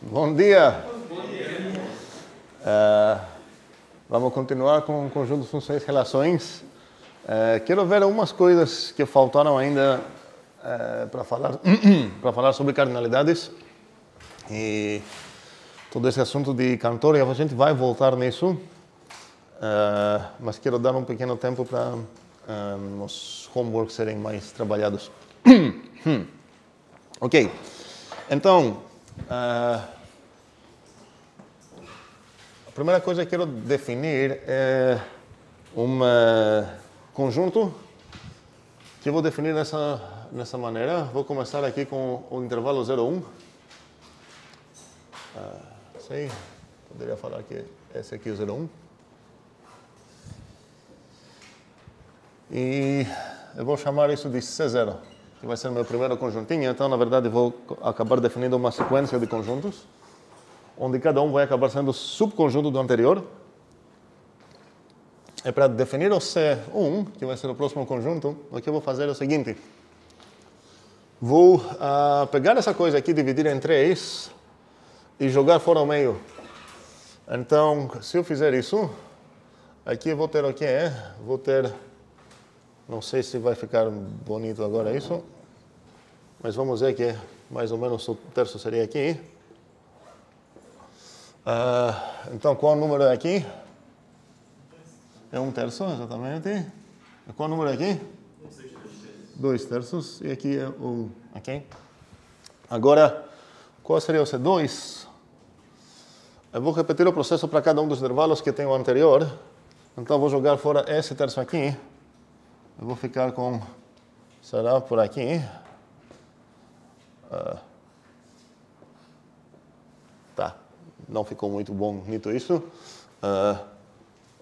Bom dia. Vamos continuar com o conjunto de funções e relações. Quero ver algumas coisas que faltaram ainda para falar sobre cardinalidades e todo esse assunto de Cantor. A gente vai voltar nisso, mas quero dar um pequeno tempo para os homeworks serem mais trabalhados. Ok, então a primeira coisa que quero definir é um conjunto que eu vou definir nessa maneira. Vou começar aqui com o intervalo 0,1. Sei, poderia falar que esse aqui é o 0,1. E eu vou chamar isso de C0, que vai ser meu primeiro conjuntinho. Então, na verdade, vou acabar definindo uma sequência de conjuntos, onde cada um vai acabar sendo subconjunto do anterior. E para definir o C1, que vai ser o próximo conjunto, o que eu vou fazer é o seguinte. Vou pegar essa coisa aqui, dividir em 3 e jogar fora ao meio. Então, se eu fizer isso, aqui eu vou ter o que é? Vou ter... Não sei se vai ficar bonito agora isso, mas vamos ver que mais ou menos o terço seria aqui. Então, qual o número é aqui? É 1/3, exatamente. E qual o número é aqui? 2/3. E aqui é o... Ok? Agora, qual seria o C2? Eu vou repetir o processo para cada um dos intervalos que tem o anterior. Então, vou jogar fora esse terço aqui. Eu vou ficar com... Será por aqui. Tá. Não ficou muito bonito isso.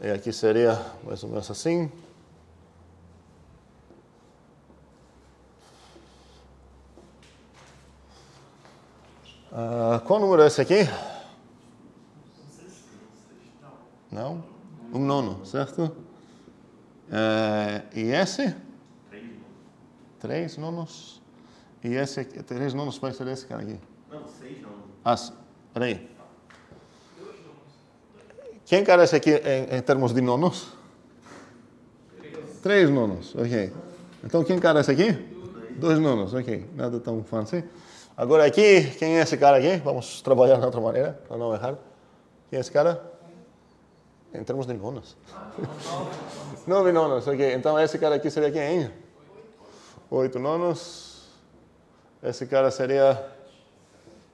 E aqui seria mais ou menos assim. Qual número é esse aqui? Não? 1/9, certo? E esse? 3 nonos. E esse aqui, 3 nonos vai ser esse cara aqui? Não, 6 nonos. Peraí. Quem cara é esse aqui em termos de nonos? 3 nonos, ok. Então quem cara é esse aqui? 2 nonos, ok. Nada tão fancy. Agora aqui, quem é esse cara aqui? Vamos trabalhar de outra maneira, para não errar. Quem é esse cara? Em termos de nonos. 9 nonos, ok. Então esse cara aqui seria quem? 8 nonos. Esse cara seria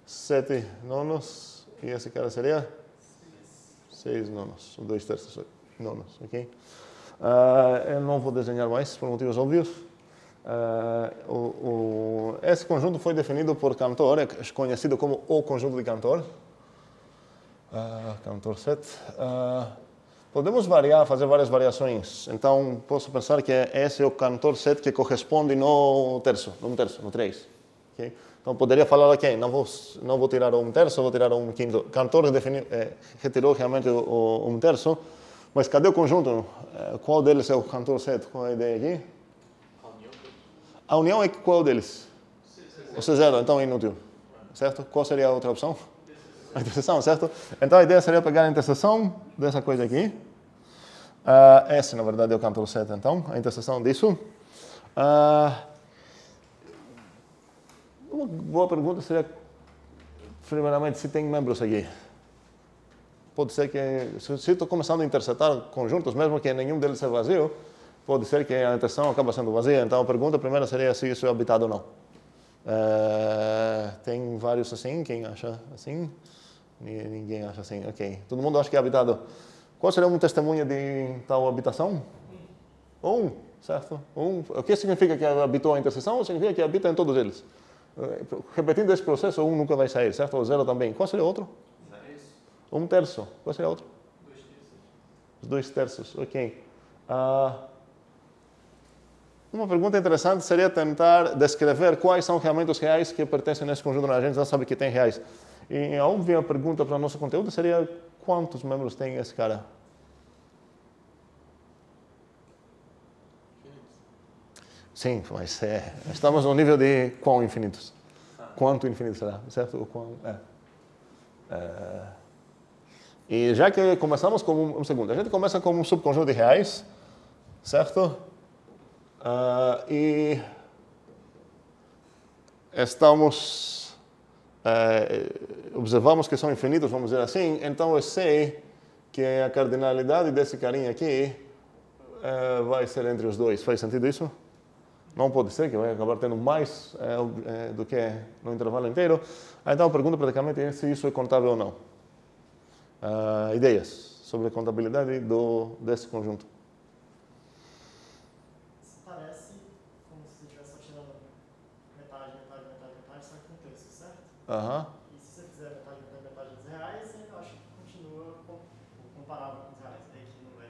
7 nonos. E esse cara seria 6 nonos. 2/3 nonos, ok? Eu não vou desenhar mais, por motivos óbvios. Esse conjunto foi definido por Cantor, é conhecido como o conjunto de Cantor. Cantor set. Podemos fazer várias variações. Então, posso pensar que esse é o Cantor set que corresponde no terço, no 3. Okay? Então, poderia falar, ok, não vou tirar o 1/3, vou tirar o 1/5. Cantor retirou realmente o 1/3, mas cadê o conjunto? Qual deles é o Cantor set? Qual é a ideia aqui? A união é qual deles? O C0, então é inútil. Certo? Qual seria a outra opção? A interseção, certo? Então a ideia seria pegar a interseção dessa coisa aqui. Esse, na verdade, é o Cantor set, então. A interseção disso. Uma boa pergunta seria, primeiramente, se tem membros aqui. Pode ser que, se estou começando a intersetar conjuntos, mesmo que nenhum deles é vazio, pode ser que a interseção acaba sendo vazia. Então a pergunta primeira seria se isso é habitado ou não. Tem vários assim, quem acha assim? Ninguém acha assim, ok. Todo mundo acha que é habitado. Qual seria uma testemunha de tal habitação? 1, certo? 1. O que significa que habitou a interseção? Significa que habita em todos eles. Repetindo esse processo, 1 nunca vai sair, certo? O 0 também. Qual seria o outro? 1/3. Qual seria o outro? 2/3, ok. Uma pergunta interessante seria tentar descrever quais são realmente os reais que pertencem nesse conjunto. A gente já sabe que tem reais. E a óbvia pergunta para o nosso conteúdo seria quantos membros tem esse cara? Sim, mas estamos no nível de quão infinitos. Quanto infinito será, certo? E já que começamos com um segundo, a gente começa com um subconjunto de reais, certo? E observamos que são infinitos, vamos dizer assim, então eu sei que a cardinalidade desse carinha aqui vai ser entre os dois. Faz sentido isso? Não pode ser, que vai acabar tendo mais do que no intervalo inteiro. Então a pergunta praticamente é se isso é contável ou não. Ideias sobre a contabilidade desse conjunto? Isso parece como se você estivesse só tirando metade, só que um terço, certo? E se você fizer metade dos reais, eu acho que continua comparável com os reais, que não é.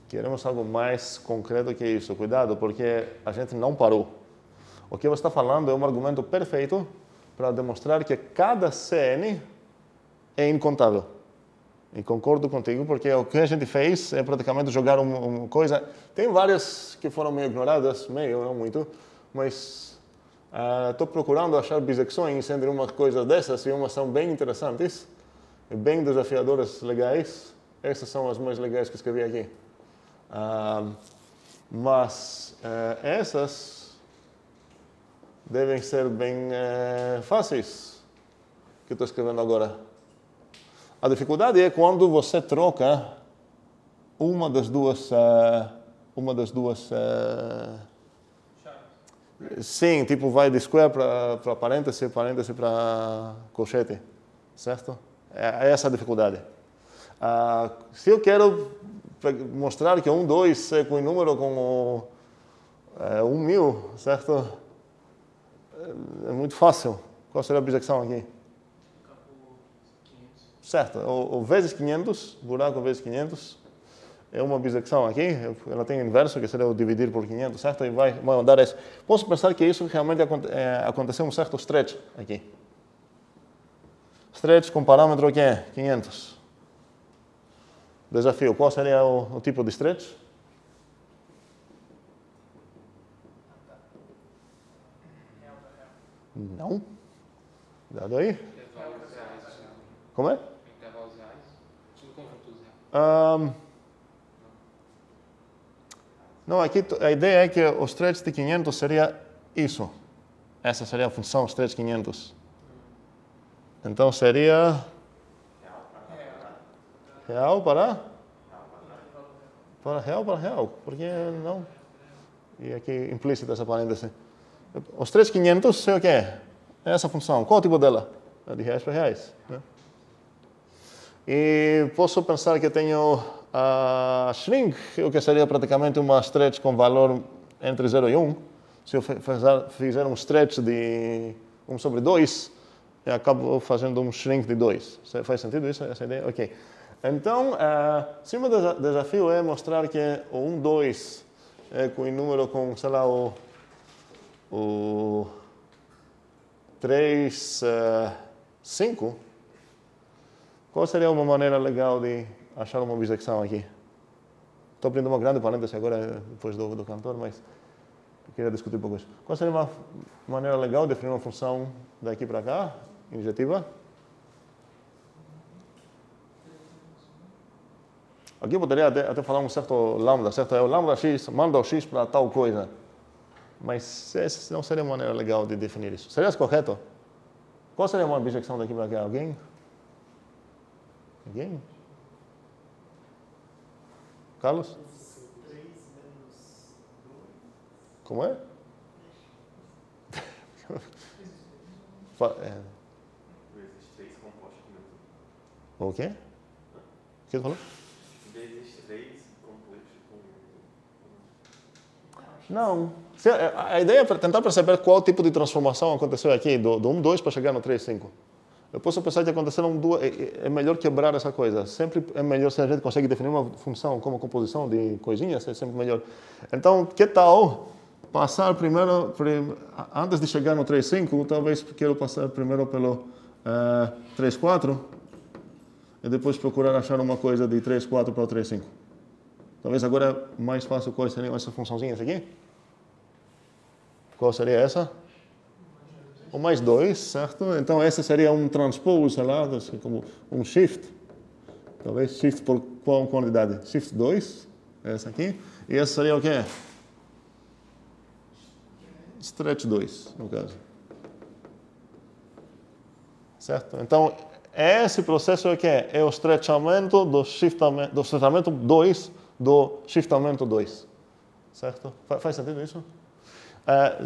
Queremos algo mais concreto que isso. Cuidado, porque a gente não parou. O que você está falando é um argumento perfeito para demonstrar que cada CN é incontável. E concordo contigo, porque o que a gente fez é praticamente jogar uma coisa... Tem várias que foram meio ignoradas, não muito, mas estou procurando achar bissecções entre uma coisa dessas e umas são bem interessantes, bem desafiadoras, legais. Essas são as mais legais que escrevi aqui. Mas essas devem ser bem fáceis que estou escrevendo agora. A dificuldade é quando você troca uma das duas sim, tipo vai de square para parêntese para colchete, certo? É essa a dificuldade. Se eu quero mostrar que 1, 2 é com o número como 1.000, certo? É muito fácil. Qual seria a bissecção aqui? Certo. O vezes 500, buraco vezes 500, é uma bissecção aqui. Ela tem o inverso, que seria o dividir por 500, certo? E vai dar isso. Posso pensar que isso realmente aconteceu um certo stretch aqui. Stretch com parâmetro o que é? 500. Desafio. Qual seria o tipo de stretch? Não. Dado aí. Como é? Intervalos reais. Tudo conjuntos reais. Não, aqui a ideia é que o stretch de 500 seria isso. Essa seria a função stretch 500. Então seria... Real para real. Por que não? E aqui implícita essa parêntese. Os 3.500 sei o que é. É essa função. Qual o tipo dela? É de reais para reais. Né? E posso pensar que tenho a shrink, o que seria praticamente uma stretch com valor entre 0 e 1. Se eu fizer um stretch de 1 sobre 2, eu acabo fazendo um shrink de 2. Faz sentido isso, essa ideia? Ok. Então, se o meu desafio é mostrar que o 1, 2 é com o número com, sei lá, o 3, 5, qual seria uma maneira legal de achar uma bissecção aqui? Estou abrindo uma grande parêntese agora, depois do cantor, mas eu queria discutir um pouco isso. Qual seria uma maneira legal de definir uma função daqui para cá, injetiva? Aqui eu poderia até falar um certo lambda, certo? É o lambda x, manda o x para tal coisa. Mas essa não seria uma maneira legal de definir isso. Seria correto? Qual seria uma bissecção daqui para cá? Alguém? Ninguém? Carlos? 3 menos 2. Como é? 3 composto aqui mesmo. O quê? O que você falou? Existe 3 compostos com... Não. A ideia é tentar perceber qual tipo de transformação aconteceu aqui, do 1, 2 para chegar no 3, 5. Eu posso pensar que aconteceram duas. É melhor quebrar essa coisa. Sempre é melhor se a gente consegue definir uma função como composição de coisinhas, é sempre melhor. Então, que tal passar primeiro, antes de chegar no 3, 5, talvez quero passar primeiro pelo 3, 4 e depois procurar achar uma coisa de 3, 4 para o 3, 5. Talvez agora é mais fácil quais seriam essas funçãozinhas aqui. Qual seria essa? O mais 2, certo? Então essa seria um transpose, sei lá, como um shift. Talvez shift por qual quantidade? Shift 2, essa aqui. E essa seria o quê? Stretch 2, no caso. Certo? Então, esse processo é o quê? É o stretchamento do stretchamento 2 do shiftamento 2. Certo? Faz sentido isso?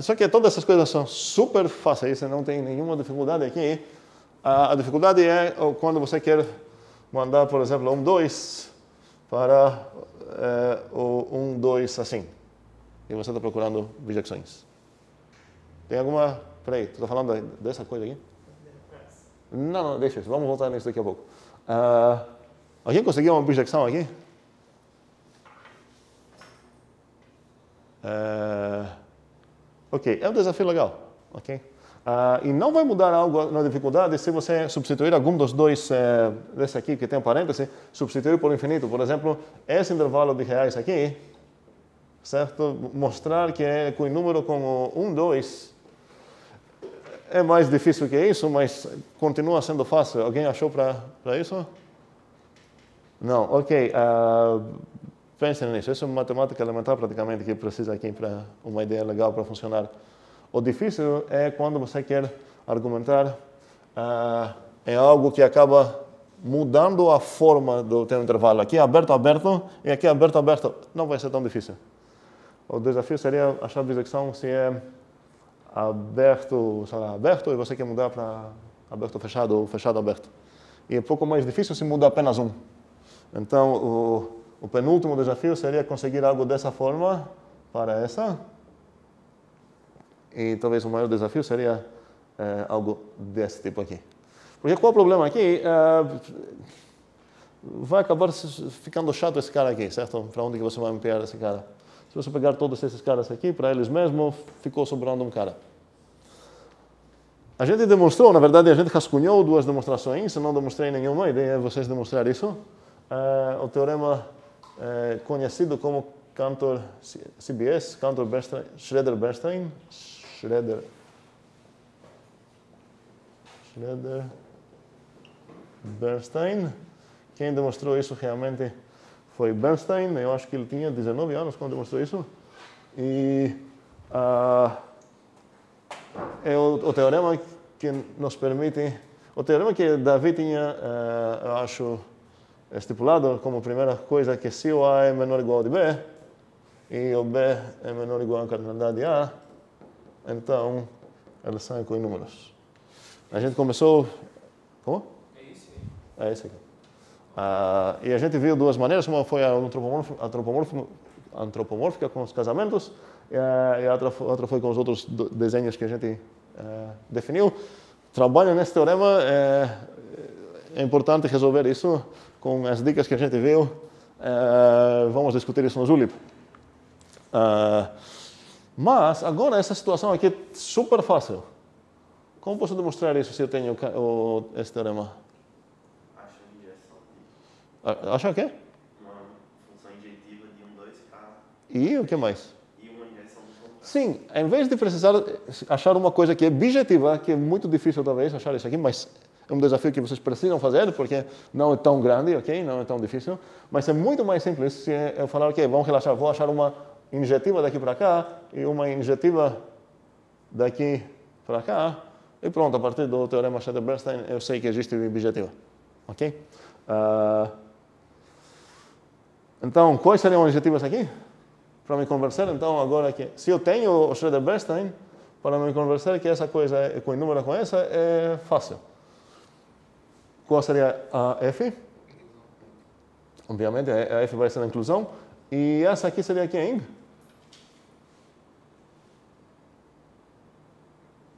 Só que todas essas coisas são super fáceis, não tem nenhuma dificuldade aqui. A dificuldade é quando você quer mandar, por exemplo, um 2 para o 1, 2 assim. E você está procurando bijecções. Tem alguma... Peraí, tu está falando dessa coisa aqui? Não, deixa isso. Vamos voltar nisso daqui a pouco. Alguém conseguiu uma bijecção aqui? Ok, é um desafio legal. Okay? E não vai mudar algo na dificuldade se você substituir algum dos dois, desse aqui que tem um parêntese, substituir por infinito. Por exemplo, esse intervalo de reais aqui, certo? Mostrar que é com o número como 1, 2, é mais difícil que isso, mas continua sendo fácil. Alguém achou para isso? Não, ok. Pensem nisso. Isso é uma matemática elementar praticamente que precisa aqui para uma ideia legal para funcionar. O difícil é quando você quer argumentar em algo que acaba mudando a forma do teu intervalo. Aqui é aberto, aberto, e aqui é aberto, aberto. Não vai ser tão difícil. O desafio seria achar a bisecção se é aberto, sei lá, aberto, e você quer mudar para aberto, fechado, ou fechado, aberto. E é um pouco mais difícil se muda apenas um. Então, o penúltimo desafio seria conseguir algo dessa forma para essa. E talvez o maior desafio seria algo desse tipo aqui. Porque qual é o problema aqui? Vai acabar ficando chato esse cara aqui, certo? Para onde que você vai ampliar esse cara? Se você pegar todos esses caras aqui, para eles mesmos, ficou sobrando um cara. A gente demonstrou, na verdade, a gente rascunhou 2 demonstrações, eu não demonstrei nenhuma, a ideia é vocês demonstrar isso. O teorema conhecido como Cantor-CBS, Cantor-Schroeder-Bernstein. Schroeder-Bernstein. Quem demonstrou isso realmente foi Bernstein. Eu acho que ele tinha 19 anos quando demonstrou isso. E é o teorema que nos permite... O teorema que Davi tinha, eu acho, estipulado como primeira coisa que se o A é menor ou igual de B e o B é menor ou igual à cardinalidade de A, então eles saem com números. A gente começou... Como? É isso É aí. esse aqui. E a gente viu 2 maneiras, uma foi a antropomórfica com os casamentos e a outra foi com os outros desenhos que a gente definiu. Trabalho nesse teorema, é importante resolver isso com as dicas que a gente viu. Vamos discutir isso no Julep. Mas agora essa situação aqui é super fácil. Como posso demonstrar isso se eu tenho esse teorema? Acha a injeção. Acha o quê? Uma função injetiva de 1, 2K E o que mais? e uma injeção do contrário. Sim, em vez de precisar achar uma coisa que é bijetiva, que é muito difícil talvez achar isso aqui, mas é um desafio que vocês precisam fazer, porque não é tão grande, ok? Não é tão difícil. Mas é muito mais simples se eu falar, ok, vamos relaxar, vou achar uma injetiva daqui para cá e uma injetiva daqui para cá. E pronto, a partir do teorema Schroeder-Bernstein, eu sei que existe bijetiva. Ok? Então, quais seriam as injetivas aqui? Para me convencer, então, agora que... Se eu tenho o Schroeder-Bernstein, para me convencer que essa coisa é coinúmera com essa, é fácil. Qual seria a F? Obviamente, a F vai ser a inclusão. E essa aqui seria quem?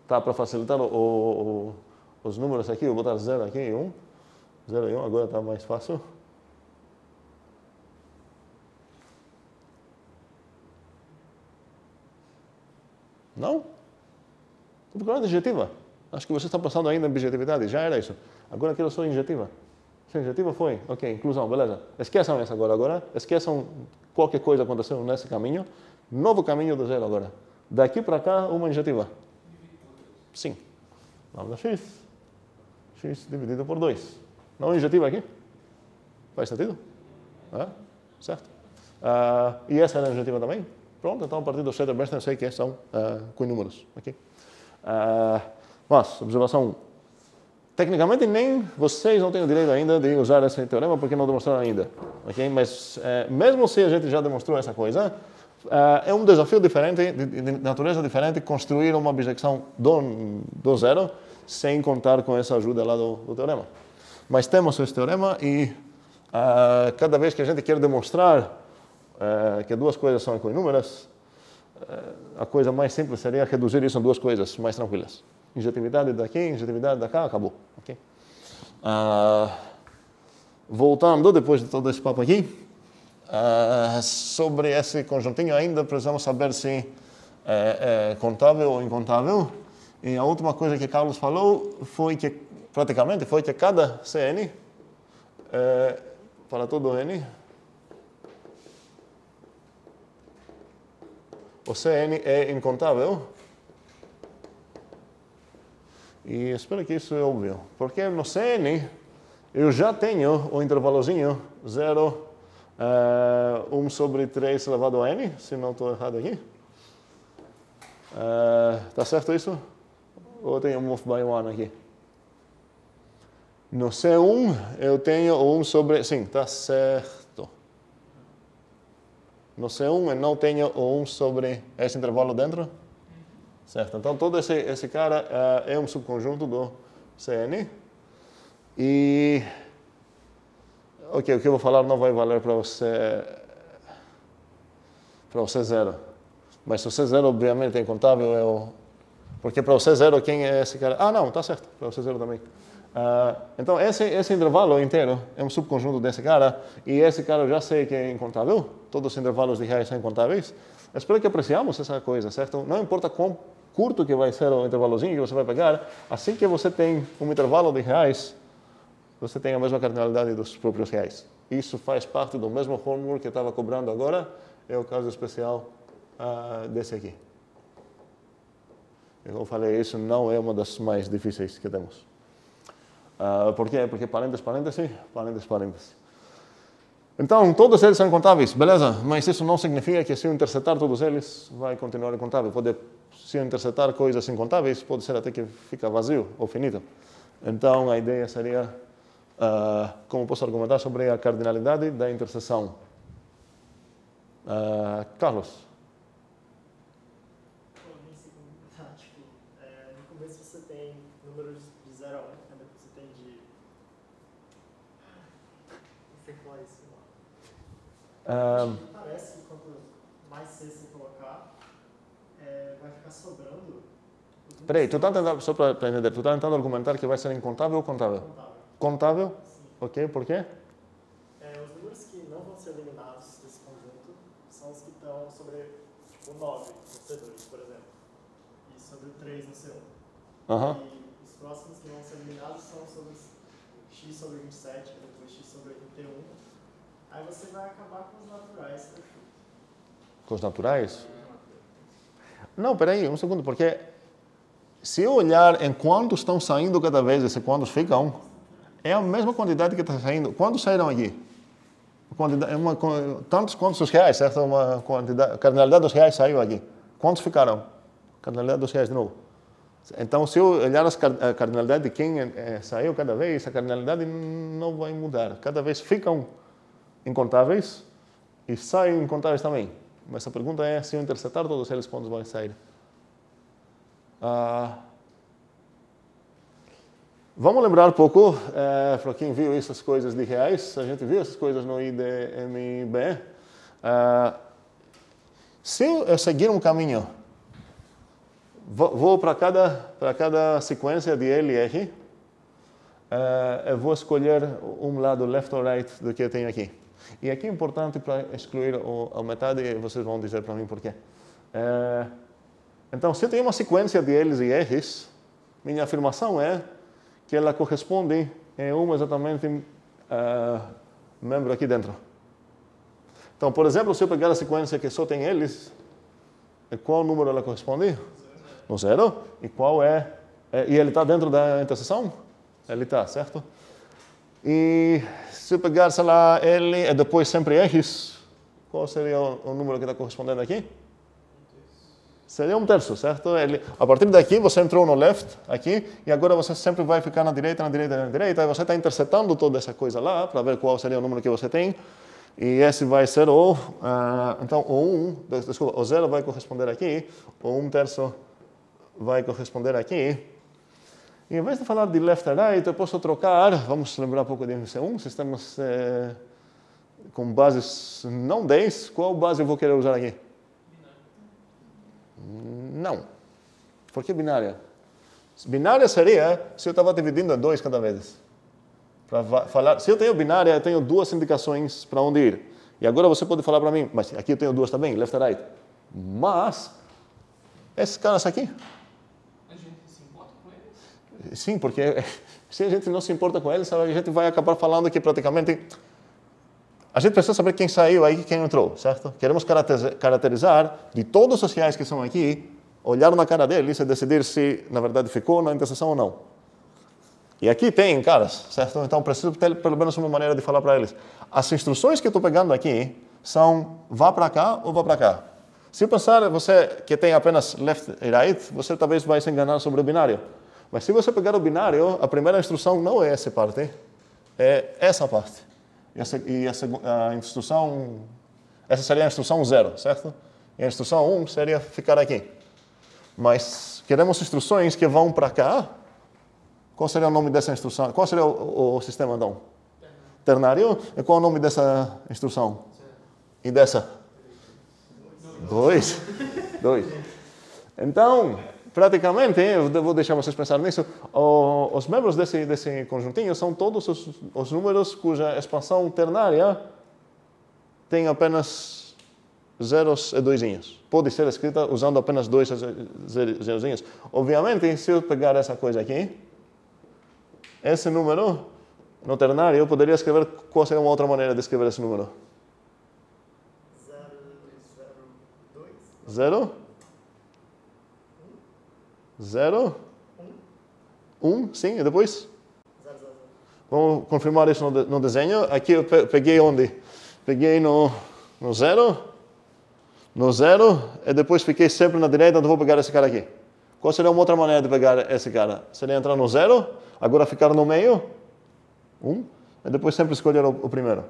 Tá, para facilitar os números aqui, eu vou botar 0 aqui e 1. 0 e 1, agora está mais fácil. Não? Estou procurando injetiva. Acho que você está passando ainda em objetividade. Já era isso. Agora quero só injetiva. Função injetiva foi, ok, inclusão, beleza. Esqueçam isso agora. Esqueçam qualquer coisa aconteceu nesse caminho. Novo caminho do zero agora. Daqui para cá, uma injetiva. Sim. Lambda x. X dividido por 2. Não injetiva aqui? Faz sentido? Certo. E essa era a injetiva também? Pronto, então a partir do Schroeder-Bernstein eu sei que são com números. Okay? Mas, observação 1. Tecnicamente, nem vocês não têm o direito ainda de usar esse teorema porque não demonstraram ainda. Okay? Mas, mesmo se a gente já demonstrou essa coisa, é um desafio diferente, de natureza diferente, construir uma bijecção do zero sem contar com essa ajuda lá do teorema. Mas temos esse teorema e cada vez que a gente quer demonstrar que duas coisas são equinúmeras, a coisa mais simples seria reduzir isso a duas coisas mais tranquilas. Injetividade daqui, injetividade da cá, acabou. Okay? Voltando, depois de todo esse papo aqui, sobre esse conjuntinho ainda precisamos saber se é contável ou incontável. E a última coisa que Carlos falou foi que, praticamente, foi que cada Cn, para todo n, o Cn é incontável. E espero que isso é óbvio. Porque no Cn eu já tenho o intervalozinho 0, 1 sobre 3 elevado a n, se não estou errado aqui. Tá certo isso? Ou eu tenho um off by 1 aqui? No C1 eu tenho o 1 sobre... Sim, tá certo. No C1 eu não tenho o 1 sobre esse intervalo dentro? Certo, então todo esse cara é um subconjunto do Cn. E ok, o que eu vou falar não vai valer para você zero. Mas se o C0 obviamente é incontável, porque para o C0 quem é esse cara? Não, está certo, para o C0 também. Então esse intervalo inteiro é um subconjunto desse cara, e esse cara eu já sei que é incontável, todos os intervalos de reais são incontáveis. Espero que apreciamos essa coisa, certo? Não importa quão curto que vai ser o intervalozinho que você vai pegar, assim que você tem um intervalo de reais, você tem a mesma cardinalidade dos próprios reais. Isso faz parte do mesmo homework que eu estava cobrando agora, é o caso especial desse aqui. Eu falei, isso não é uma das mais difíceis que temos. Por quê? Porque parênteses. Então, todos eles são incontáveis, beleza? Mas isso não significa que se eu intersetar todos eles, vai continuar incontável. Se eu intersetar coisas incontáveis, pode ser até que fica vazio ou finito. Então, a ideia seria, como posso argumentar sobre a cardinalidade da interseção. Carlos? No começo você tem números de 0 a 1, depois você tem de... Não sei falar isso. Parece que quanto mais C você colocar, vai ficar sobrando. Peraí, só para entender, tu está tentando argumentar que vai ser incontável ou contável? Contável? Sim. Ok, por quê? Os números que não vão ser eliminados desse conjunto são os que estão sobre o 9 no C2, por exemplo, e sobre o 3 no C1. E os próximos que vão ser eliminados são sobre x sobre 27, depois x sobre 31. Aí você vai acabar com os naturais, eu chuto. Com os naturais? Não, peraí, um segundo, porque se eu olhar em quantos estão saindo cada vez e quantos ficam, é a mesma quantidade que está saindo. Quantos saíram aqui? Tantos quantos os reais, certo? Uma quantidade, a cardinalidade dos reais saiu aqui. Quantos ficaram? Cardinalidade dos reais de novo. Então, se eu olhar a cardinalidade de quem saiu cada vez, a cardinalidade não vai mudar. Cada vez ficam incontáveis e saem incontáveis também. Mas a pergunta é, se eu intersetar todos eles, quantos vão sair? Vamos lembrar um pouco, para quem viu essas coisas de reais, a gente viu essas coisas no IDMB. Se eu seguir um caminho, vou para cada sequência de L e R, eu vou escolher um lado left ou right do que eu tenho aqui. E aqui é importante para excluir a metade, e vocês vão dizer para mim por quê. Então, se eu tenho uma sequência de L's e R's, minha afirmação é que ela corresponde em uma exatamente membro aqui dentro. Então, por exemplo, se eu pegar a sequência que só tem eles, qual número ela corresponde? No 0. E qual é? E ele está dentro da interseção? Ele está, certo? E se eu pegar, sei lá, L e depois sempre R's, qual seria o número que está correspondendo aqui? Seria 1/3, certo? A partir daqui, você entrou no left, aqui, e agora você sempre vai ficar na direita, na direita, na direita, e você está interceptando toda essa coisa lá, para ver qual seria o número que você tem. E esse vai ser então, o 0 vai corresponder aqui, o 1/3 vai corresponder aqui. E em vez de falar de left and right, eu posso trocar, vamos lembrar um pouco de MC1, sistemas com bases não 10, qual base eu vou querer usar aqui? Não. Por que binária? Binária seria se eu estava dividindo em 2 cada vez. Se eu tenho binária, eu tenho 2 indicações para onde ir. E agora você pode falar para mim, mas aqui eu tenho 2 também, left and right. Mas, esses caras aqui... A gente se importa com eles? Sim, porque se a gente não se importa com eles, a gente vai acabar falando que praticamente... A gente precisa saber quem saiu aí e quem entrou, certo? Queremos caracterizar de todos os sociais que estão aqui, olhar na cara deles e decidir se, na verdade, ficou na interseção ou não. E aqui tem caras, certo? Então, preciso ter pelo menos uma maneira de falar para eles. As instruções que eu estou pegando aqui são vá para cá ou vá para cá. Se pensar, você que tem apenas left e right, você talvez vai se enganar sobre o binário. Mas se você pegar o binário, a primeira instrução não é essa parte, é essa parte. E a instrução, essa seria a instrução 0, certo? E a instrução 1 seria ficar aqui. Mas queremos instruções que vão para cá. Qual seria o nome dessa instrução? Qual seria o sistema, então? Ternário. E qual é o nome dessa instrução? E dessa? 2. Então, praticamente, eu vou deixar vocês pensar nisso, os membros desse conjuntinho são todos os números cuja expansão ternária tem apenas zeros e doisinhos. Pode ser escrita usando apenas 2 zerozinhos. Obviamente, se eu pegar essa coisa aqui, esse número, no ternário, eu poderia escrever qual seria uma outra maneira de escrever esse número? 0, 1, sim, e depois? 0, 0, 0. Vamos confirmar isso no desenho. Aqui eu peguei onde? Peguei no 0, e depois fiquei sempre na direita, então vou pegar esse cara aqui. Qual seria uma outra maneira de pegar esse cara? Seria entrar no 0, agora ficar no meio, 1, e depois sempre escolher o primeiro.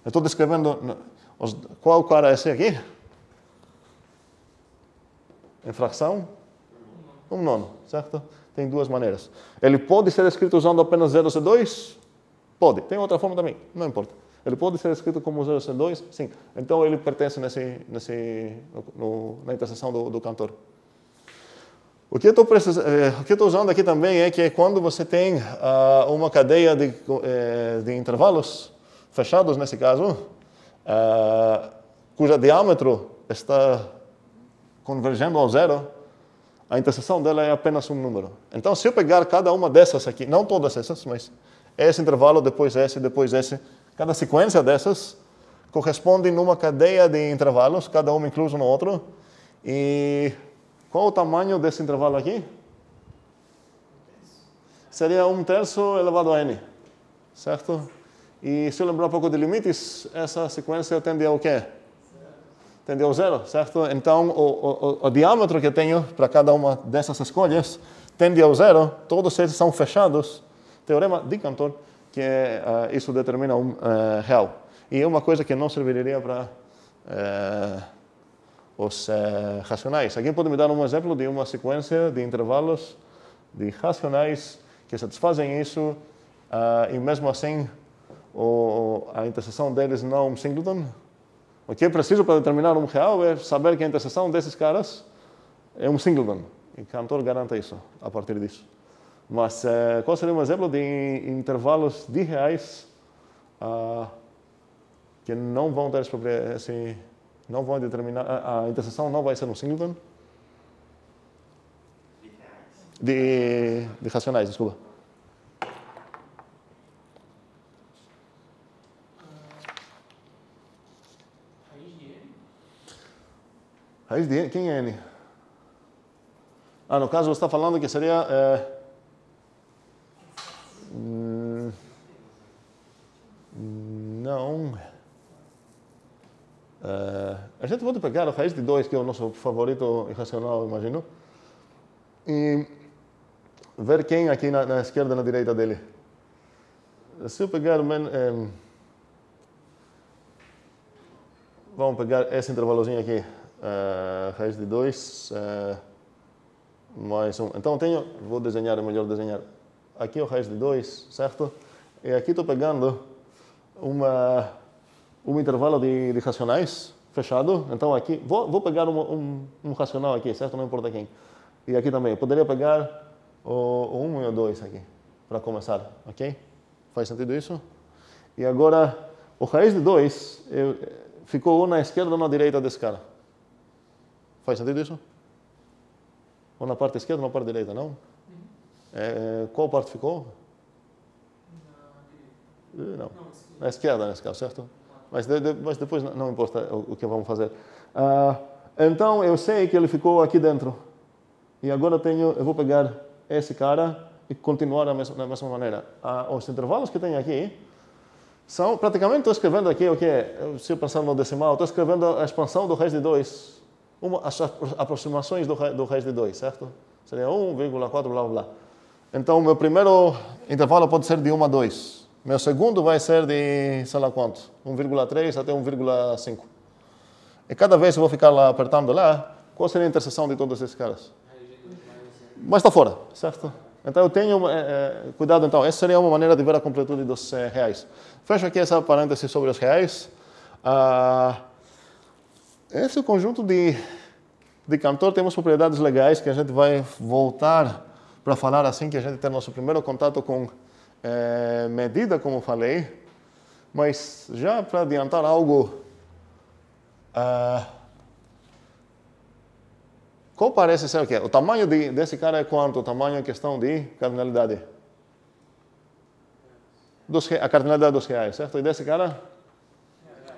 Eu estou descrevendo qual cara é esse aqui? Em fração? 1/9, certo? Tem 2 maneiras. Ele pode ser escrito usando apenas 0 e 2? Pode. Tem outra forma também, não importa. Ele pode ser escrito como 0 e 2? Sim. Então ele pertence na interseção do cantor. O que eu estou usando aqui também é que quando você tem uma cadeia de intervalos fechados, nesse caso, cujo diâmetro está convergendo ao 0, a interseção dela é apenas um número. Então, se eu pegar cada uma dessas aqui, não todas essas, mas esse intervalo, depois esse, cada sequência dessas corresponde numa cadeia de intervalos, cada uma incluso no outro. E qual o tamanho desse intervalo aqui? Seria 1/3 elevado a n, certo? E se eu lembrar um pouco de limites, essa sequência tende ao quê? Tende ao 0, certo? Então, o diâmetro que eu tenho para cada uma dessas escolhas tende ao 0, todos eles são fechados. Teorema de Cantor, que isso determina um real. E é uma coisa que não serviria para os racionais. Alguém pode me dar um exemplo de uma sequência de intervalos de racionais que satisfazem isso e mesmo assim a interseção deles não é um singleton? O que é preciso para determinar um real é saber que a interseção desses caras é um singleton. E Cantor garante isso a partir disso. Mas qual seria um exemplo de intervalos de reais que não vão ter não vão determinar, a interseção não vai ser um singleton? De racionais, desculpa. Raiz de N, quem é N? No caso você está falando que seria... não. A gente pode pegar a raiz de 2, que é o nosso favorito irracional, imagino, e ver quem aqui na esquerda e na direita dele. Se eu pegar... vamos pegar esse intervalozinho aqui. Raiz de 2 mais 1. Então tenho... Vou desenhar, é melhor desenhar. Aqui é o raiz de 2, certo? E aqui estou pegando um intervalo de racionais fechado. Então aqui... Vou pegar um racional aqui, certo? Não importa quem. E aqui também. Eu poderia pegar o 1 e o 2 aqui, para começar. Ok? Faz sentido isso? E agora, o raiz de 2 ficou ou na esquerda ou na direita desse cara. Faz sentido isso? Ou na parte esquerda ou na parte direita, não? Qual parte ficou? Não. Na esquerda, nesse caso, certo? Mas depois não importa o que vamos fazer. Então, eu sei que ele ficou aqui dentro. E agora eu vou pegar esse cara e continuar da mesma maneira. Os intervalos que tenho aqui são, praticamente, estou escrevendo aqui, se eu pensar no decimal, estou escrevendo a expansão do raiz de 2, as aproximações do raiz de 2, certo? Seria 1,4, blá, blá, blá. Então, meu primeiro intervalo pode ser de 1 a 2. Meu segundo vai ser de, sei lá quanto, 1,3 até 1,5. E cada vez eu vou ficar lá apertando lá, qual seria a interseção de todos esses caras? Mas está fora, certo? Então eu tenho... cuidado então, essa seria uma maneira de ver a completude dos reais. Fecho aqui essa parêntese sobre os reais. Esse conjunto de Cantor tem umas propriedades legais que a gente vai voltar para falar assim que a gente tem nosso primeiro contato com medida, como falei. Mas já para adiantar algo... qual parece ser o quê? O tamanho desse cara é quanto? O tamanho é questão de cardinalidade? A cardinalidade dos reais, certo? E desse cara?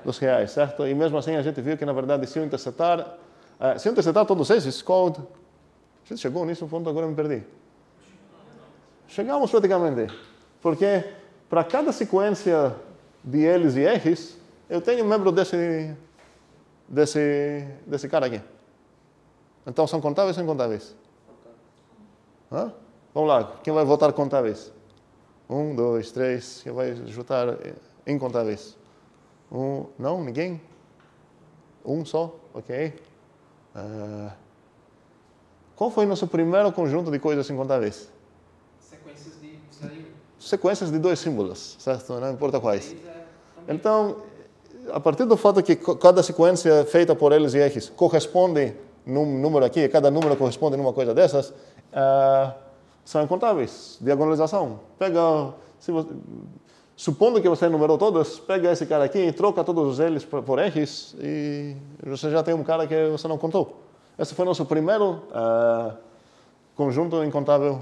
Dos reais, certo? E mesmo assim a gente viu que, na verdade, se eu interceptar todos esses, a gente chegou nisso, ponto, agora eu me perdi. Chegamos praticamente. Porque para cada sequência de L's e R's, eu tenho um membro desse cara aqui. Então, são contáveis ou incontáveis? Vamos lá, quem vai votar contáveis? 1, 2, 3, quem vai juntar incontáveis? Não? Ninguém? Um só? Ok. Qual foi o nosso primeiro conjunto de coisas incontáveis? Sequências de 2 símbolos, certo? Não importa quais. Então, a partir do fato que cada sequência feita por L's e R's corresponde num número aqui, cada número corresponde numa coisa dessas, são incontáveis. Diagonalização. Supondo que você numerou todos, pega esse cara aqui e troca todos os L's por R's e você já tem um cara que você não contou. Esse foi o nosso primeiro conjunto incontável.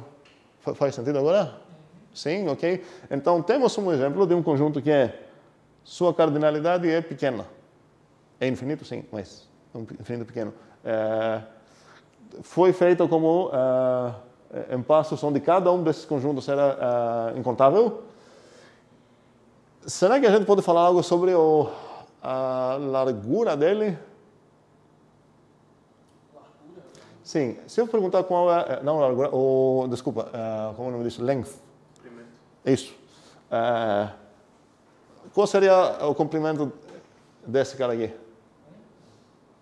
Faz sentido agora? Sim, ok. Então, temos um exemplo de um conjunto que sua cardinalidade é pequena. É infinito, sim, mas é um infinito pequeno. Foi feito como em passos onde cada um desses conjuntos era incontável. Será que a gente pode falar algo sobre a largura dele? Sim. Se eu perguntar qual é... Não, largura... desculpa, como o nome disso? Length. Comprimento. Isso. Qual seria o comprimento desse cara aqui?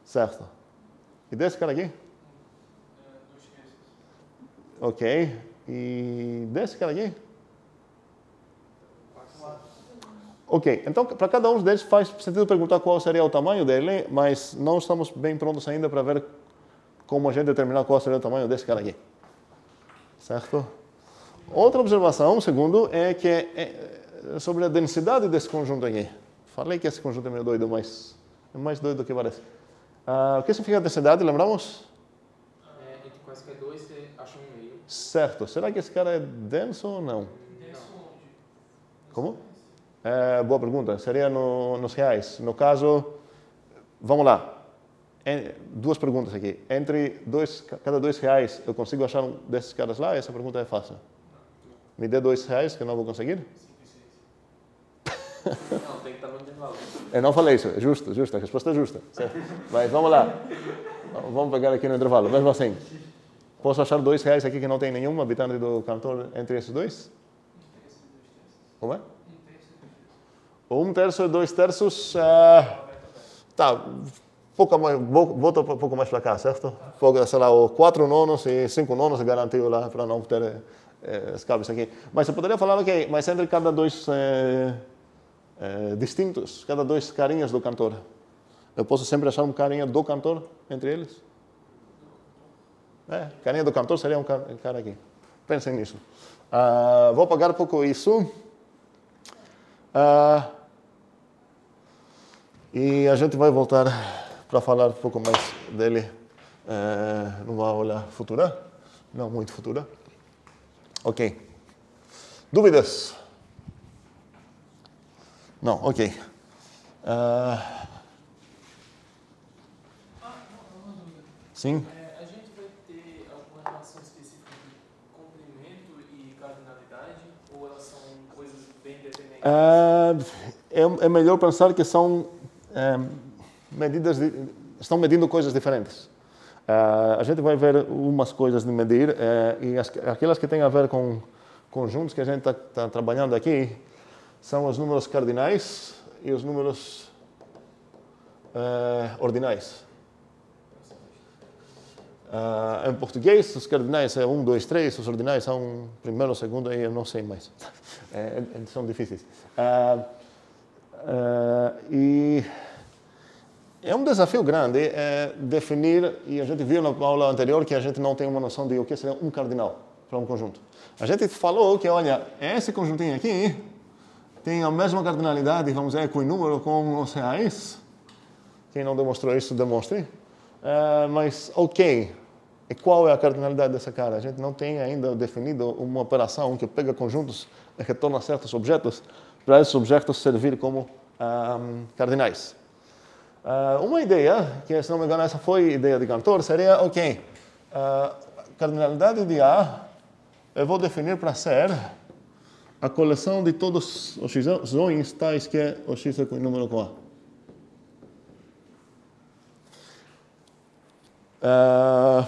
Certo. E desse cara aqui? 2 terços. Ok. E desse cara aqui? 4. Ok. Então, para cada um deles faz sentido perguntar qual seria o tamanho dele, mas não estamos bem prontos ainda para ver como a gente determinar qual seria o tamanho desse cara aqui. Certo? Outra observação, segundo, é que sobre a densidade desse conjunto aqui. Falei que esse conjunto é meio doido, mas é mais doido do que parece. O que significa densidade, lembramos? Entre quaisquer 2, você acha um meio. Certo. Será que esse cara é denso ou não? Denso onde? Como? Boa pergunta. Seria nos reais. No caso, vamos lá. duas perguntas aqui. Entre cada R$2, eu consigo achar um desses caras lá? Essa pergunta é fácil. Me dê R$2 que eu não vou conseguir? Não, tem que estar no intervalo. Eu não falei isso, é justo, a resposta é justa. Certo? Mas vamos lá. Vamos pegar aqui no intervalo. Mesmo assim, posso achar R$2 aqui que não tem nenhum habitante do cantor entre esses dois? Como é? 1/3 e 2/3. Tá. Volta um pouco mais para cá, certo? Sei lá, 4 nonos e 5 nonos garantiu lá para não ter escapes aqui. Mas eu poderia falar, ok, mas entre cada dois distintos, cada dois carinhas do cantor, eu posso sempre achar um carinha do cantor entre eles? Carinha do cantor seria um cara aqui. Pensem nisso. Vou apagar um pouco isso. E a gente vai voltar para falar um pouco mais dele numa aula futura. Não muito futura. Ok. Dúvidas? Não, ok. Sim? A gente vai ter alguma relação específica de comprimento e cardinalidade? Ou elas são coisas bem independentes? É melhor pensar que são medidas, estão medindo coisas diferentes. A gente vai ver umas coisas de medir e aquelas que têm a ver com conjuntos que a gente está trabalhando aqui são os números cardinais e os números ordinais. Em português, os cardinais é 1, 2, 3, os ordinais são primeiro, segundo, e eu não sei mais. São difíceis. E é um desafio grande definir, e a gente viu na aula anterior que a gente não tem uma noção de o que seria um cardinal para um conjunto. A gente falou que, olha, esse conjuntinho aqui tem a mesma cardinalidade, vamos dizer, com o número com os reais. Quem não demonstrou isso, demonstre. Mas, ok, e qual é a cardinalidade dessa cara? A gente não tem ainda definido uma operação que pega conjuntos e retorna certos objetos para esses objetos servir como cardinais. Uma ideia, que se não me engano essa foi a ideia de Cantor, seria, ok, cardinalidade de A eu vou definir para ser a coleção de todos os x's tais que o x é com o número com A.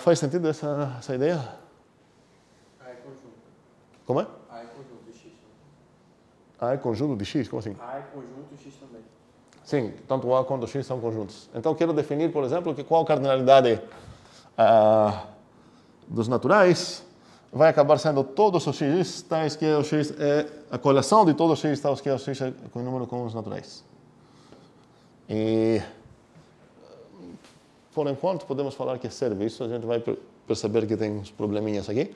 Faz sentido essa ideia? A é conjunto. Como é? A é conjunto de x. A é conjunto de x? Como assim? A é conjunto e x também. Sim, tanto A quanto x são conjuntos. Então, quero definir, por exemplo, que qual a cardinalidade dos naturais vai acabar sendo todos os x tais que o x é a coleção de todos os x tais que o x é com o número com os naturais. E, por enquanto, podemos falar que serve isso. A gente vai perceber que tem uns probleminhas aqui.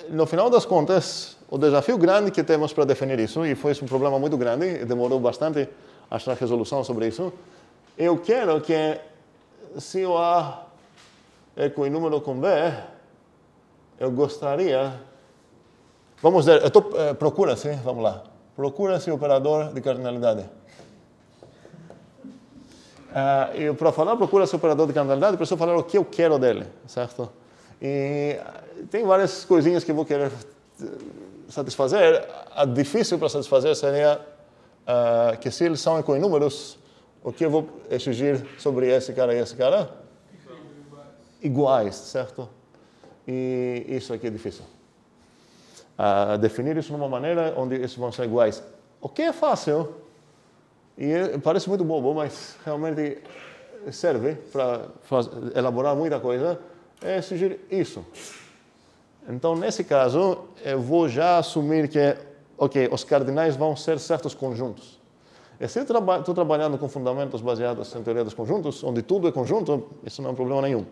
No final das contas, o desafio grande que temos para definir isso, e foi um problema muito grande, e demorou bastante a achar resolução sobre isso, eu quero que, se o A é com o número com B, eu gostaria... Vamos dizer, procura-se, vamos lá. Procura-se o operador de cardinalidade. E para falar procura-se o operador de cardinalidade, preciso falar o que eu quero dele, certo? E tem várias coisinhas que eu vou querer satisfazer. A difícil para satisfazer seria que se eles são com números, o que eu vou exigir sobre esse cara e esse cara? Iguais, certo? E isso aqui é difícil. Definir isso de uma maneira onde esses vão ser iguais. O que é fácil, e parece muito bobo, mas realmente serve para elaborar muita coisa, é exigir isso. Então, nesse caso, eu vou já assumir que, ok, os cardinais vão ser certos conjuntos. E se eu estou trabalhando com fundamentos baseados em teoria dos conjuntos, onde tudo é conjunto, isso não é um problema nenhum.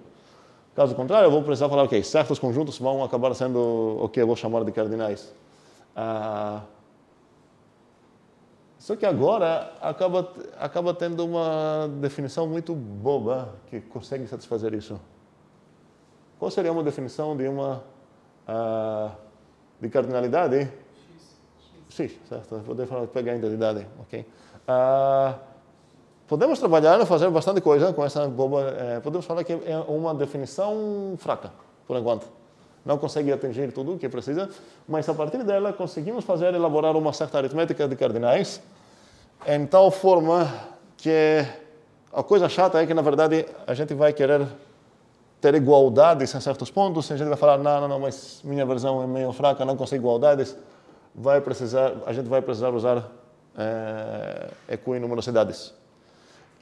Caso contrário, eu vou precisar falar, ok, certos conjuntos vão acabar sendo o que eu vou chamar de cardinais. Só que agora acaba tendo uma definição muito boba que consegue satisfazer isso. Qual seria uma definição de uma de cardinalidade? X, certo? Vou pegar a identidade, ok? podemos trabalhar e fazer bastante coisa com essa boba. Podemos falar que é uma definição fraca, por enquanto. Não consegue atingir tudo o que precisa, mas a partir dela conseguimos elaborar uma certa aritmética de cardinais, em tal forma que a coisa chata é que, na verdade, a gente vai querer ter igualdades em certos pontos, e a gente vai falar, não, mas minha versão é meio fraca, não consigo igualdades, a gente vai precisar usar equinumerosidades.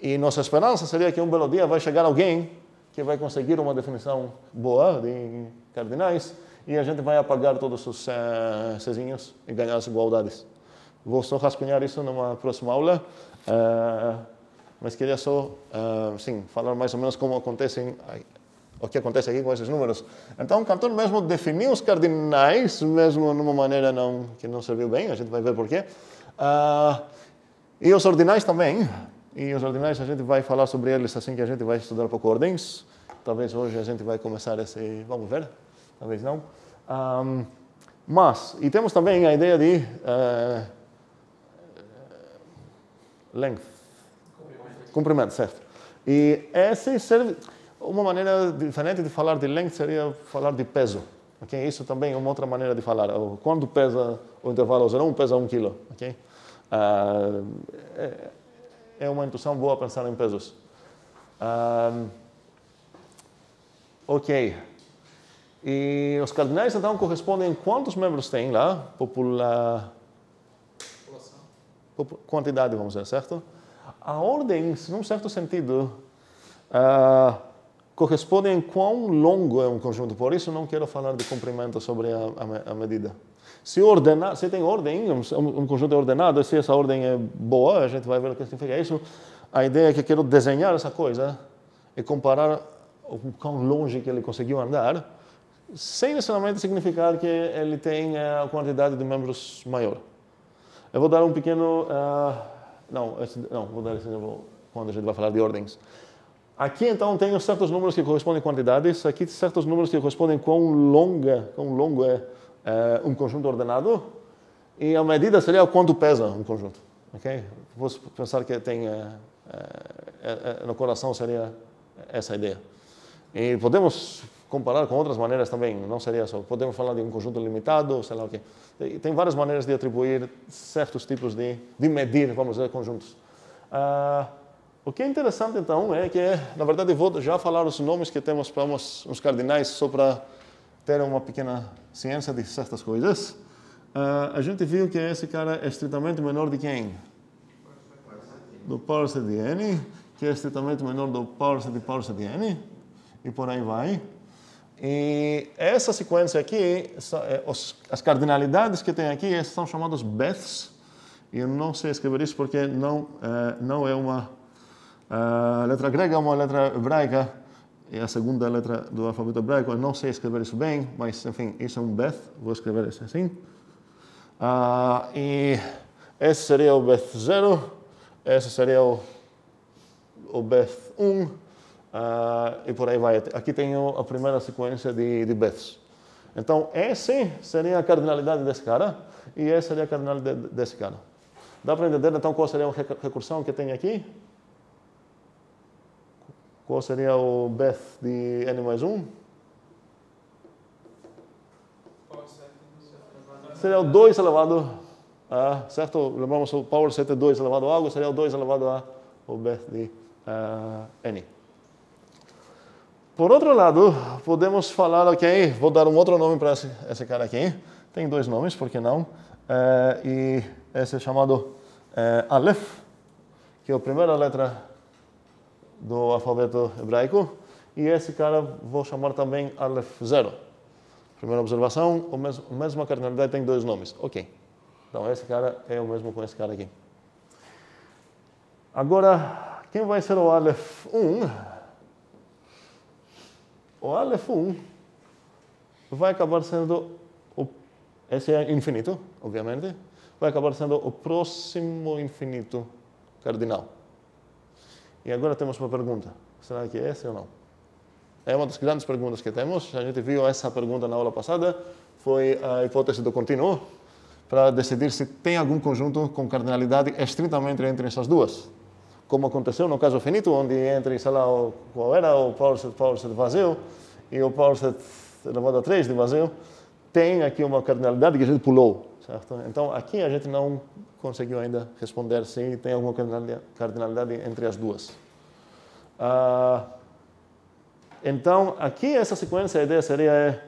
E nossa esperança seria que um belo dia vai chegar alguém que vai conseguir uma definição boa de cardinais e a gente vai apagar todos os cezinhos e ganhar as igualdades. Vou só rascunhar isso numa próxima aula, mas queria só, falar mais ou menos o que acontece aqui com esses números. Então, o Cantor mesmo definiu os cardinais, mesmo de uma maneira que não serviu bem, a gente vai ver porquê. E os ordinais também. E os ordinais a gente vai falar sobre eles assim que a gente vai estudar um pouco ordens. Talvez hoje a gente vai começar esse... Vamos ver? Talvez não. E temos também a ideia de length. Comprimento, certo. E esse serve... Uma maneira diferente de falar de length seria falar de peso. Okay? Isso também é uma outra maneira de falar. Quando pesa o intervalo 0,1, pesa 1 kg. Okay? É uma intuição boa pensar em pesos. Ok. E os cardinais, então, correspondem a quantos membros tem lá? População. Quantidade, vamos dizer, certo? A ordem, num certo sentido, corresponde em quão longo é um conjunto. Por isso, não quero falar de comprimento sobre a medida. Se tem ordem, um conjunto é ordenado, se essa ordem é boa, a gente vai ver o que significa isso. A ideia é que quero desenhar essa coisa e comparar o quão longe que ele conseguiu andar, sem necessariamente significar que ele tem a quantidade de membros maior. Eu vou dar um pequeno... vou dar esse quando a gente vai falar de ordens. Aqui, então, tenho certos números que correspondem a quantidades, aqui certos números que correspondem a quão longo é um conjunto ordenado, e a medida seria o quanto pesa um conjunto. Okay? Vou pensar que tem no coração seria essa ideia. E podemos comparar com outras maneiras também, não seria só. Podemos falar de um conjunto limitado, sei lá o quê. Tem várias maneiras de atribuir certos tipos de medir, vamos dizer, conjuntos. O que é interessante, então, é que, na verdade, vou já falar os nomes que temos para uns cardinais, só para ter uma pequena ciência de certas coisas. A gente viu que esse cara é estritamente menor de quem? Do power-set de n, que é estritamente menor do power-set de n, e por aí vai. E essa sequência aqui, as cardinalidades que tem aqui, são chamadas Beths. E eu não sei escrever isso porque não é uma letra grega, é uma letra hebraica. É a segunda letra do alfabeto hebraico. Eu não sei escrever isso bem, mas, enfim, isso é um Beth. Vou escrever isso assim. E esse seria o Beth 0. Esse seria o Beth 1. E por aí vai. Aqui tenho a primeira sequência de Beths. Então, esse seria a cardinalidade desse cara. E essa seria a cardinalidade desse cara. Dá para entender, então, qual seria a recursão que tem aqui? Qual seria o Beth de n mais 1? Seria o 2 elevado a, certo? Lembramos o power set é 2 elevado a algo, seria o 2 elevado a o Beth de n. Por outro lado, podemos falar, ok, vou dar um outro nome para esse cara aqui. Tem dois nomes, por que não? E esse é chamado Aleph, que é a primeira letra do alfabeto hebraico, e esse cara vou chamar também Aleph 0. Primeira observação, a mesma cardinalidade tem dois nomes. Ok. Então esse cara é o mesmo com esse cara aqui. Agora, quem vai ser o Aleph 1? O Aleph 1 vai acabar sendo, esse é infinito, obviamente, vai acabar sendo o próximo infinito cardinal. E agora temos uma pergunta. Será que é esse ou não? É uma das grandes perguntas que temos. A gente viu essa pergunta na aula passada. Foi a hipótese do contínuo para decidir se tem algum conjunto com cardinalidade estritamente entre essas duas. como aconteceu no caso finito, onde entre, sei lá, qual era o power set vazio e o power set elevado a 3 de vazio, tem aqui uma cardinalidade que a gente pulou, certo? Então, aqui a gente não conseguiu ainda responder se tem alguma cardinalidade entre as duas. Então, aqui essa sequência, a ideia seria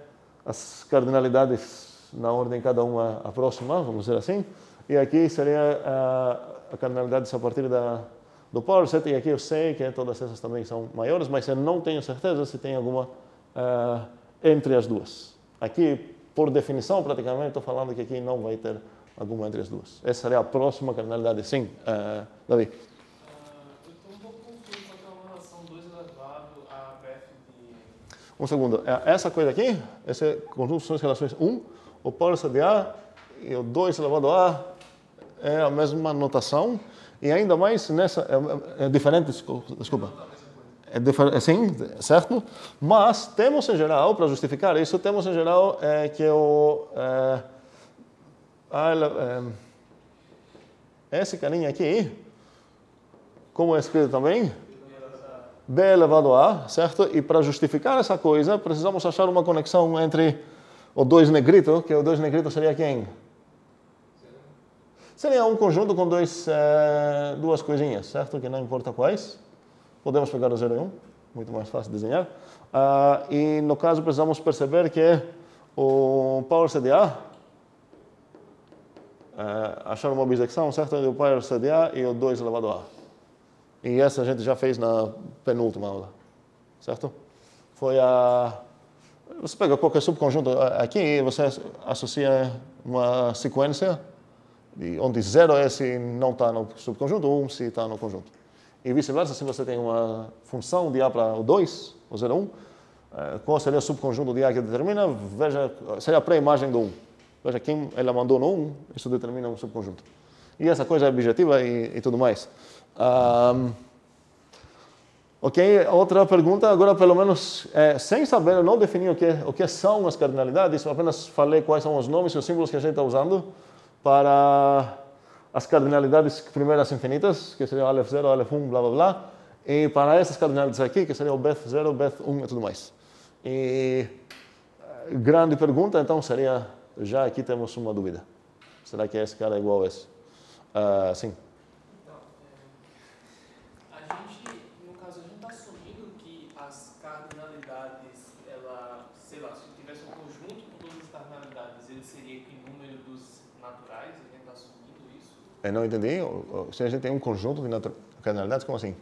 as cardinalidades na ordem cada uma a próxima, vamos dizer assim, e aqui seria a cardinalidade a partir do power set, e aqui eu sei que todas essas também são maiores, mas eu não tenho certeza se tem alguma entre as duas. Aqui, por definição, praticamente, estou falando que aqui não vai ter alguma entre as duas. Essa seria a próxima cardinalidade. Sim, Davi? Eu estou um pouco confuso com aquela relação 2 elevado a BF de... Um segundo. Essa coisa aqui, esse conjunto são as relações 1, o power set de A e o 2 elevado a A é a mesma notação, e ainda mais nessa... É diferente, desculpa. Sim, certo? Mas temos em geral, para justificar isso, temos em geral que esse carinha aqui, como é escrito também, B elevado a, certo? E para justificar essa coisa, precisamos achar uma conexão entre o 2 negrito, que o 2 negrito seria quem? Seria um conjunto com duas coisinhas, certo? Que não importa quais. Podemos pegar o 0 e 1, muito mais fácil de desenhar. E no caso precisamos perceber que o power set de A, achar uma bisecção, certo? O power set de A e o 2 elevado a A. E essa a gente já fez na penúltima aula, certo? Você pega qualquer subconjunto aqui e você associa uma sequência onde 0 é se não está no subconjunto, 1 se está no conjunto. E vice-versa, se você tem uma função de A para o 2, o 0, 1, qual seria o subconjunto de A que determina? Veja, seria a pré-imagem do 1. Veja quem ela mandou no 1, isso determina um subconjunto. E essa coisa é objetiva e tudo mais. Ok, outra pergunta, agora pelo menos, sem saber, eu não defini o que são as cardinalidades, eu apenas falei quais são os nomes e os símbolos que a gente está usando para as cardinalidades primeiras infinitas, que seriam Aleph 0, Aleph 1, blá blá blá, e para essas cardinalidades aqui, que seriam Beth 0, Beth 1 e tudo mais. E grande pergunta, então, seria, já aqui temos uma dúvida. Será que esse cara é igual a esse? Sim. Então, no caso, a gente está assumindo que as cardinalidades, sei lá, se tivesse um conjunto com todas as cardinalidades, ele seria o número dos naturais, a gente está assumindo isso? Eu não entendi. Se a gente tem um conjunto de cardinalidades, como assim?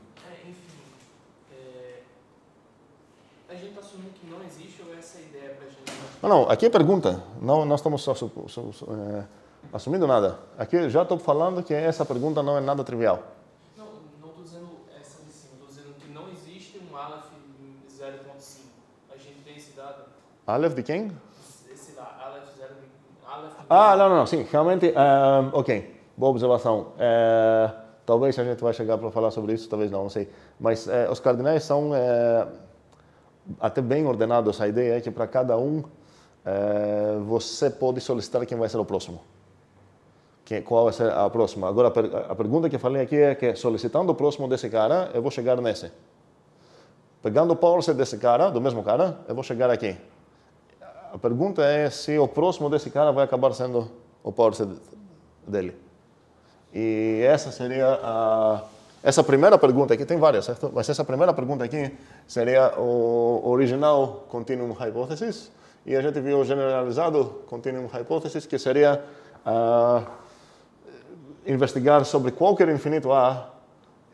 A gente está assumindo que não existe ou essa ideia para a gente? Não, aqui é pergunta. Não, nós estamos assumindo nada. Aqui já estou falando que essa pergunta não é nada trivial. Não estou dizendo essa de cima. Estou dizendo que não existe um Aleph 0.5. A gente tem esse dado. Aleph de quem? Esse lá, Aleph 0. Não, sim, realmente, ok, boa observação. Talvez a gente vai chegar para falar sobre isso, talvez não sei. Mas os cardinais são até bem ordenados. A ideia é que para cada um você pode solicitar quem vai ser o próximo. Qual vai ser a próxima. Agora, a pergunta que eu falei aqui é que solicitando o próximo desse cara, eu vou chegar nesse. Pegando o power set desse cara, do mesmo cara, eu vou chegar aqui. A pergunta é se o próximo desse cara vai acabar sendo o power set dele. E essa seria essa primeira pergunta aqui, tem várias, certo? Mas essa primeira pergunta aqui seria o original continuum hypothesis, e a gente viu o generalizado continuum hypothesis, que seria investigar sobre qualquer infinito A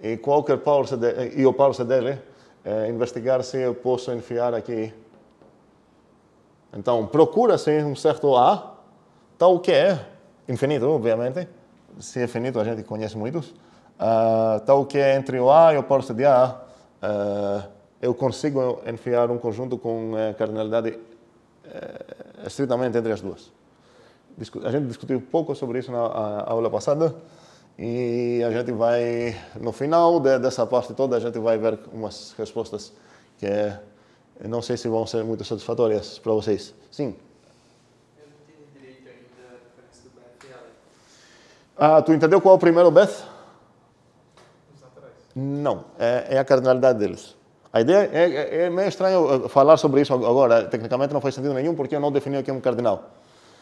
e qualquer power set e o power set dele, investigar se eu posso enfiar aqui. Então, procura-se um certo A, tal que é infinito, obviamente. Se é finito, a gente conhece muitos. Tal que é entre o A e o power set de A, eu consigo enfiar um conjunto com cardinalidade estritamente entre as duas. A gente discutiu pouco sobre isso na aula passada, e a gente vai, no final dessa parte toda, a gente vai ver umas respostas que não sei se vão ser muito satisfatórias para vocês. Sim? Eu não entendi direito ainda a diferença do Beth e Aleph. Tu entendeu qual é o primeiro Beth? Os naturais. Não, é a cardinalidade deles. A ideia é meio estranho falar sobre isso agora. Tecnicamente não faz sentido nenhum, porque eu não defini o que é um cardinal.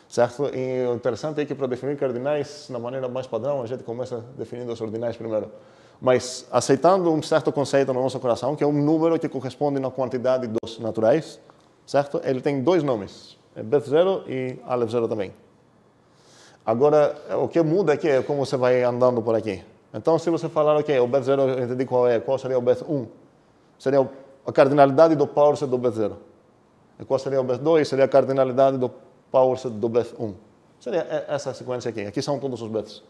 Certo? E o interessante é que para definir cardinais, na maneira mais padrão, a gente começa definindo os ordinais primeiro. Mas aceitando um certo conceito no nosso coração, que é um número que corresponde na quantidade dos naturais, certo? Ele tem dois nomes, Beth 0 e Aleph 0 também. Agora, o que muda aqui é como você vai andando por aqui. Então, se você falar, ok, o Beth 0 eu entendi qual seria o Beth 1? Seria a cardinalidade do power set do Beth 0. E qual seria o Beth 2? Seria a cardinalidade do power set do Beth 1. Seria essa sequência aqui. Aqui são todos os Beths.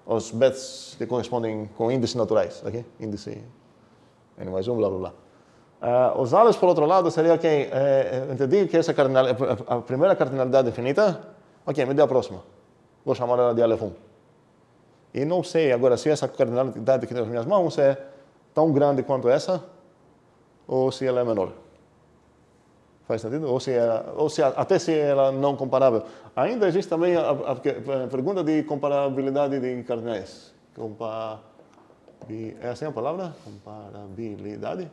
Os Beths que correspondem com índices naturais. Okay? Índice N mais 1, blá, blá, blá. Os Alephs, por outro lado, seria, ok, entendi que essa a primeira cardinalidade infinita, ok, me dê a próxima. Vou chamar ela de Aleph 1. E não sei agora se essa cardinalidade que tem nas minhas mãos é tão grande quanto essa, ou se ela é menor. Faz sentido? Até se ela não comparável. Ainda existe também a pergunta de comparabilidade de cardinais. É assim a palavra? Comparabilidade?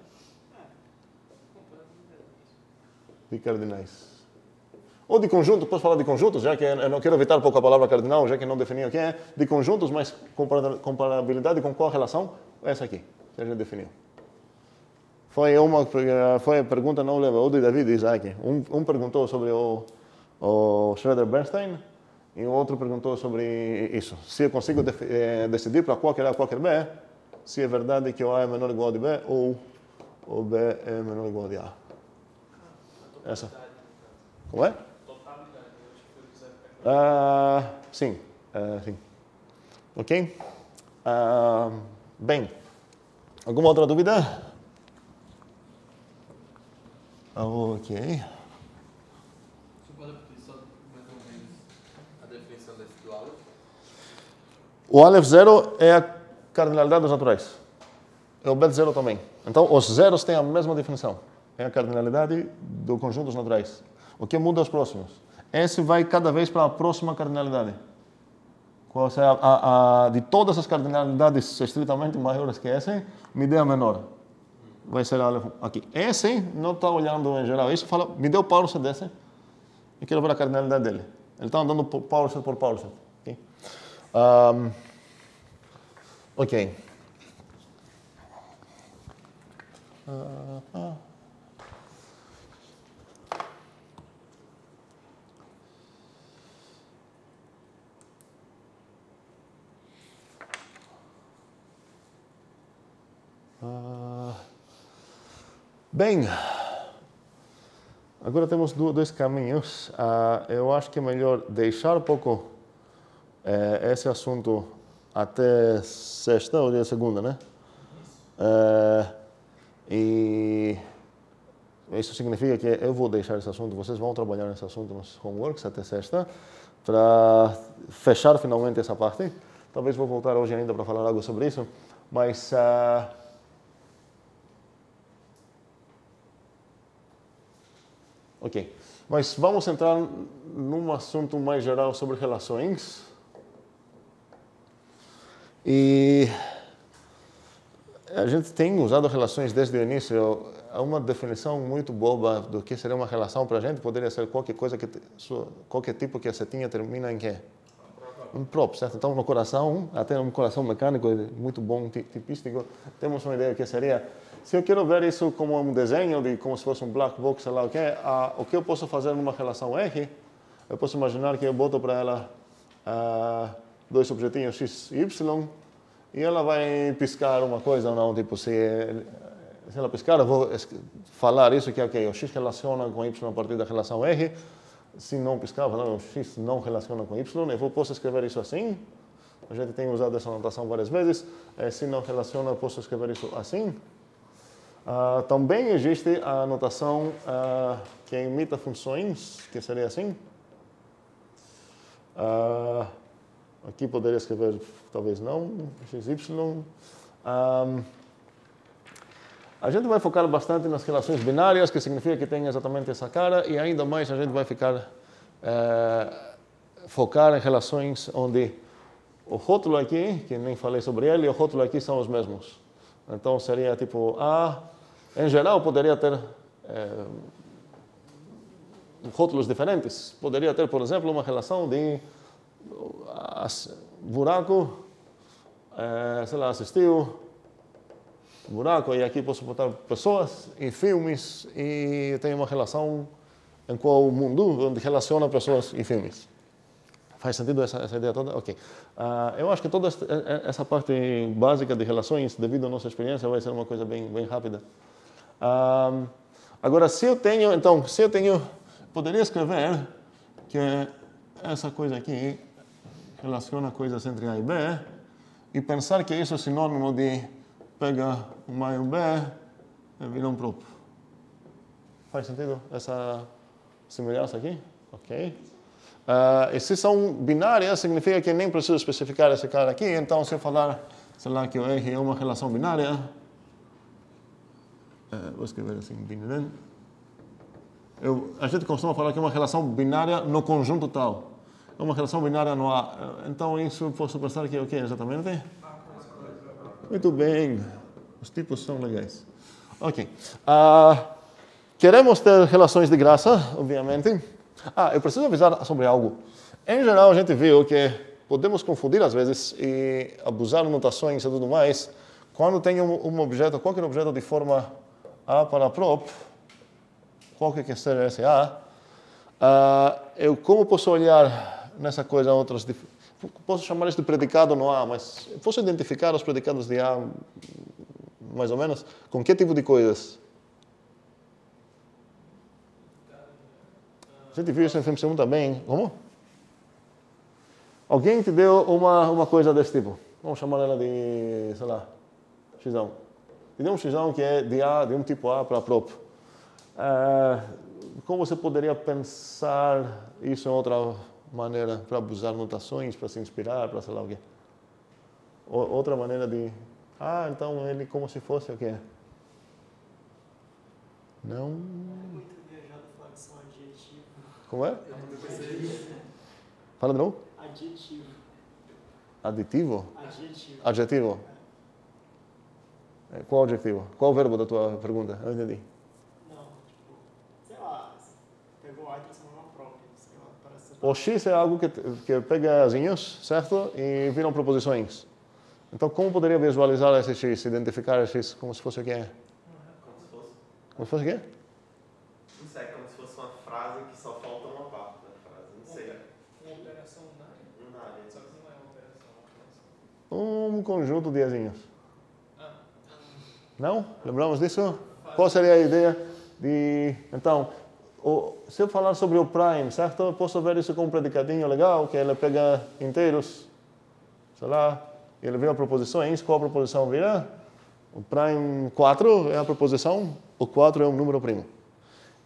De cardinais. Ou de conjunto, posso falar de conjuntos, já que eu não quero evitar um pouco a palavra cardinal, já que não defini o que é. De conjuntos, mas comparabilidade com qual relação? Essa aqui, que a gente definiu. Foi a pergunta, não lembro, ou de David e Isaac. Um perguntou sobre o Schroeder-Bernstein e o outro perguntou sobre isso. Se eu consigo decidir para qualquer A, qualquer B, se é verdade que o A é menor ou igual a B ou o B é menor ou igual a A. Essa. Como é? Sim. Sim. Ok? Bem, alguma outra dúvida? Ok. Você pode repetir só mais uma vez a definição desse do Aleph? O Aleph 0 é a cardinalidade dos naturais. É o Beth 0 também. Então, os zeros têm a mesma definição. É a cardinalidade do conjunto dos naturais. O que muda os próximos? Esse vai cada vez para a próxima cardinalidade. Qual é de todas as cardinalidades estritamente maiores que essa, me dê a menor. Vai ser aqui. Esse não está olhando em geral. Isso fala, me deu o power set desse e quero ver a cardinalidade dele. Ele está andando power set por power set. Ok. Bem, agora temos dois caminhos. Eu acho que é melhor deixar um pouco esse assunto até sexta ou dia segunda, né? E isso significa que eu vou deixar esse assunto, vocês vão trabalhar nesse assunto nos homeworks até sexta, para fechar finalmente essa parte. Talvez vou voltar hoje ainda para falar algo sobre isso, mas ok. Mas vamos entrar num assunto mais geral sobre relações. E a gente tem usado relações desde o início. Há uma definição muito boba do que seria uma relação para a gente. Poderia ser qualquer coisa qualquer tipo que a setinha termina em quê? Um prop, certo? Então, no coração, até um coração mecânico muito bom, tipístico, temos uma ideia que seria, se eu quero ver isso como um desenho, como se fosse um black box, sei lá o que eu posso fazer numa relação R, eu posso imaginar que eu boto para ela dois objetinhos x e y, e ela vai piscar uma coisa ou não, tipo, se ela piscar, eu vou falar isso, que okay, o x relaciona com y a partir da relação R. Se não piscar, o x não relaciona com y, eu posso escrever isso assim. A gente tem usado essa notação várias vezes. Se não relaciona, eu posso escrever isso assim. Também existe a notação que imita funções, que seria assim. Aqui poderia escrever, talvez não, xy. A gente vai focar bastante nas relações binárias, que significa que tem exatamente essa cara, e ainda mais a gente vai focar em relações onde o rótulo aqui, que nem falei sobre ele, e o rótulo aqui são os mesmos. Então seria tipo A, em geral poderia ter rótulos diferentes. Poderia ter, por exemplo, uma relação de buraco, sei lá, assistiu, buraco, e aqui posso botar pessoas e filmes, e tem uma relação em qual o mundo onde relaciona pessoas e filmes. Faz sentido essa ideia toda? Ok. Eu acho que toda essa parte básica de relações, devido à nossa experiência, vai ser uma coisa bem rápida. Agora, se eu tenho, poderia escrever que essa coisa aqui relaciona coisas entre A e B e pensar que isso é sinônimo de pega um A e um B e vira um próprio. Faz sentido essa semelhança aqui? Ok. E se são binárias, significa que nem preciso especificar esse cara aqui. Então, se eu falar, sei lá, que o R é uma relação binária, vou escrever assim, binária. A gente costuma falar que é uma relação binária no conjunto tal. É uma relação binária no A. Então, isso posso pensar que é o que exatamente? Muito bem. Os tipos são legais. Ok. Queremos ter relações de graça, obviamente. Eu preciso avisar sobre algo. Em geral, a gente viu que podemos confundir às vezes e abusar de notações e tudo mais quando tem um objeto, qualquer objeto de forma A para prop, qualquer que seja esse A, eu como posso olhar nessa coisa outras, posso chamar isso de predicado no A, mas posso identificar os predicados de A mais ou menos com que tipo de coisas? A gente viu isso em FEM1 também. Como? Alguém te deu uma coisa desse tipo. Vamos chamar ela de, sei lá, xão. Te deu um xão que é de A, de um tipo A para prop. Como você poderia pensar isso em outra maneira? Para abusar notações, para se inspirar, para sei lá o quê? Outra maneira de... então ele como se fosse o quê? Não... Como é? Fala de novo. Adjetivo. Aditivo? Adjetivo. Adjetivo. Qual adjetivo? Qual o verbo da tua pergunta? Eu entendi. Não, tipo, sei lá, pegou A e transformou na própria, sei lá, parece... O X é algo que pega asinhos, certo? E viram proposições. Então, como poderia visualizar esse X, identificar esse X como se fosse o quê? Como se fosse o quê? Não sei, como se fosse uma frase que só falta uma parte da frase. Não sei. Uma operação unária. Só que não é uma operação. Um conjunto de asinhos. Não? Lembramos disso? Qual seria a ideia de... Então, se eu falar sobre o prime, certo? Eu posso ver isso com um predicadinho legal, que ele pega inteiros, sei lá, e ele vira proposições. Qual a proposição vira? O prime 4 é a proposição, o 4 é um número primo.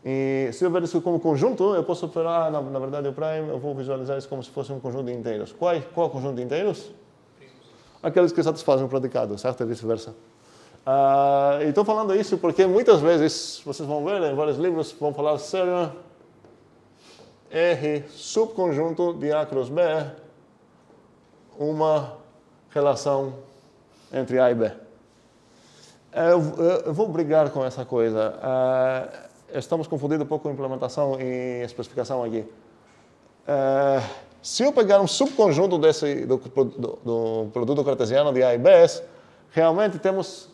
E se eu ver isso como conjunto, eu posso falar, na verdade, o prime, eu vou visualizar isso como se fosse um conjunto de inteiros. Qual é o conjunto de inteiros? Aqueles que satisfazem o predicado, certo? E vice-versa. E estou falando isso porque muitas vezes, vocês vão ver em vários livros, vão falar ser R subconjunto de A cruz B uma relação entre A e B. Eu vou brigar com essa coisa. Estamos confundindo um pouco implementação e especificação aqui. Se eu pegar um subconjunto do produto cartesiano de A e B, realmente temos...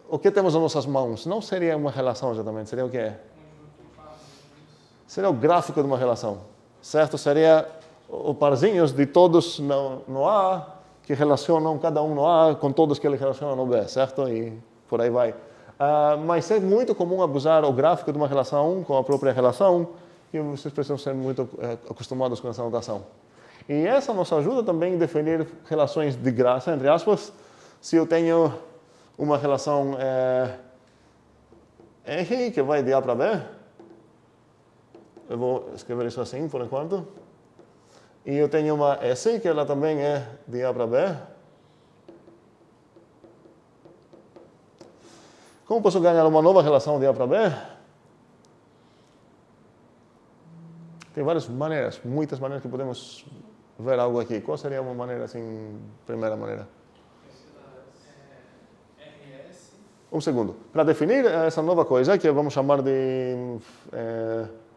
O que temos nas nossas mãos? Não seria uma relação exatamente, seria o quê? Seria o gráfico de uma relação, certo? Seria os parzinhos de todos no A, que relacionam cada um no A com todos que ele relaciona no B, certo? E por aí vai. Mas é muito comum abusar o gráfico de uma relação com a própria relação, e vocês precisam ser muito acostumados com essa notação. E essa nos ajuda também a definir relações de graça, entre aspas, se eu tenho uma relação R, que vai de A para B. Eu vou escrever isso assim, por enquanto. E eu tenho uma S, que ela também é de A para B. Como posso ganhar uma nova relação de A para B? Tem várias maneiras, muitas maneiras que podemos ver algo aqui. Qual seria uma maneira, assim, primeira maneira? RS Um segundo. Para definir essa nova coisa, que vamos chamar de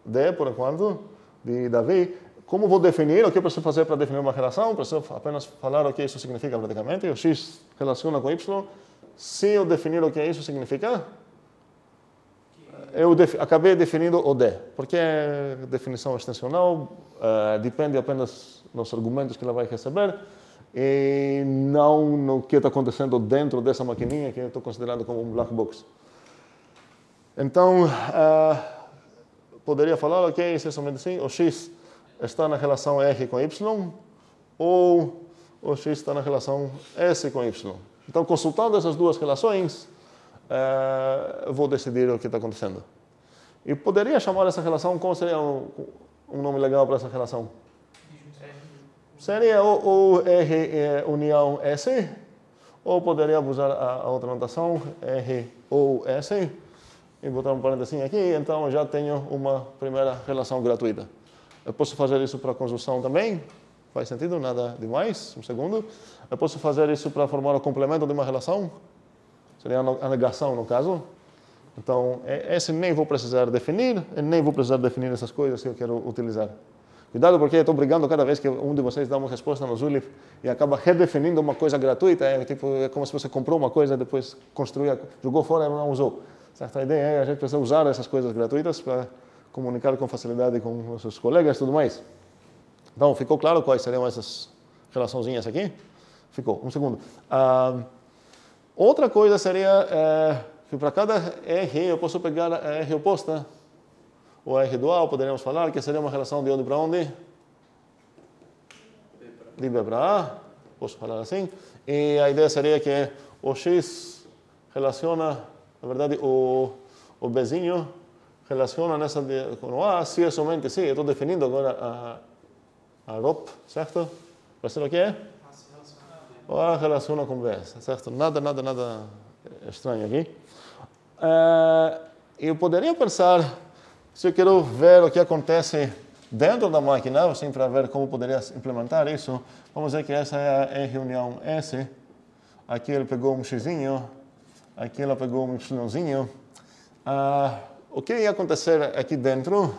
D, por enquanto, de Davi, como vou definir? O que eu preciso fazer para definir uma relação? Preciso apenas falar o que isso significa praticamente. O X relaciona com Y. Se eu definir o que isso significa, eu acabei definindo o D. Porque é definição extensional, depende apenas dos argumentos que ela vai receber e não no que está acontecendo dentro dessa maquininha que eu estou considerando como um black box. Então, poderia falar, ok, essencialmente assim, o X está na relação R com Y, ou o X está na relação S com Y. Então, consultando essas duas relações, vou decidir o que está acontecendo. E poderia chamar essa relação, como seria um nome legal para essa relação? Seria o R união S, ou poderia usar a outra notação, R ou S, e botar um parênteses aqui, então já tenho uma primeira relação gratuita. Eu posso fazer isso para conjunção também, faz sentido, nada demais, um segundo. Eu posso fazer isso para formar o complemento de uma relação, seria a negação no caso. Então, esse nem vou precisar definir, e nem vou precisar definir essas coisas que eu quero utilizar. Cuidado, porque eu estou brigando cada vez que um de vocês dá uma resposta no Zulip e acaba redefinindo uma coisa gratuita, é como se você comprou uma coisa e depois construiu, jogou fora e não usou. Certo? A ideia é a gente precisa usar essas coisas gratuitas para comunicar com facilidade com os seus colegas e tudo mais. Então, ficou claro quais seriam essas relaçãozinhas aqui? Ficou. Um segundo. Outra coisa seria que para cada R eu posso pegar a R oposta, ou a R dual, poderíamos falar, que seria uma relação de onde para onde? De B para A, posso falar assim. E a ideia seria que o X relaciona, na verdade, o Bzinho relaciona nessa com o A, se é somente se. Eu estou definindo agora a ROP, certo? Vai ser o que é? O A relaciona com B, certo? Nada estranho aqui. Eu poderia pensar, se eu quero ver o que acontece dentro da máquina, assim, para ver como poderia implementar isso, vamos dizer que essa é a R união S. Aqui ele pegou um Xzinho, aqui ela pegou um Yzinho. O que ia acontecer aqui dentro?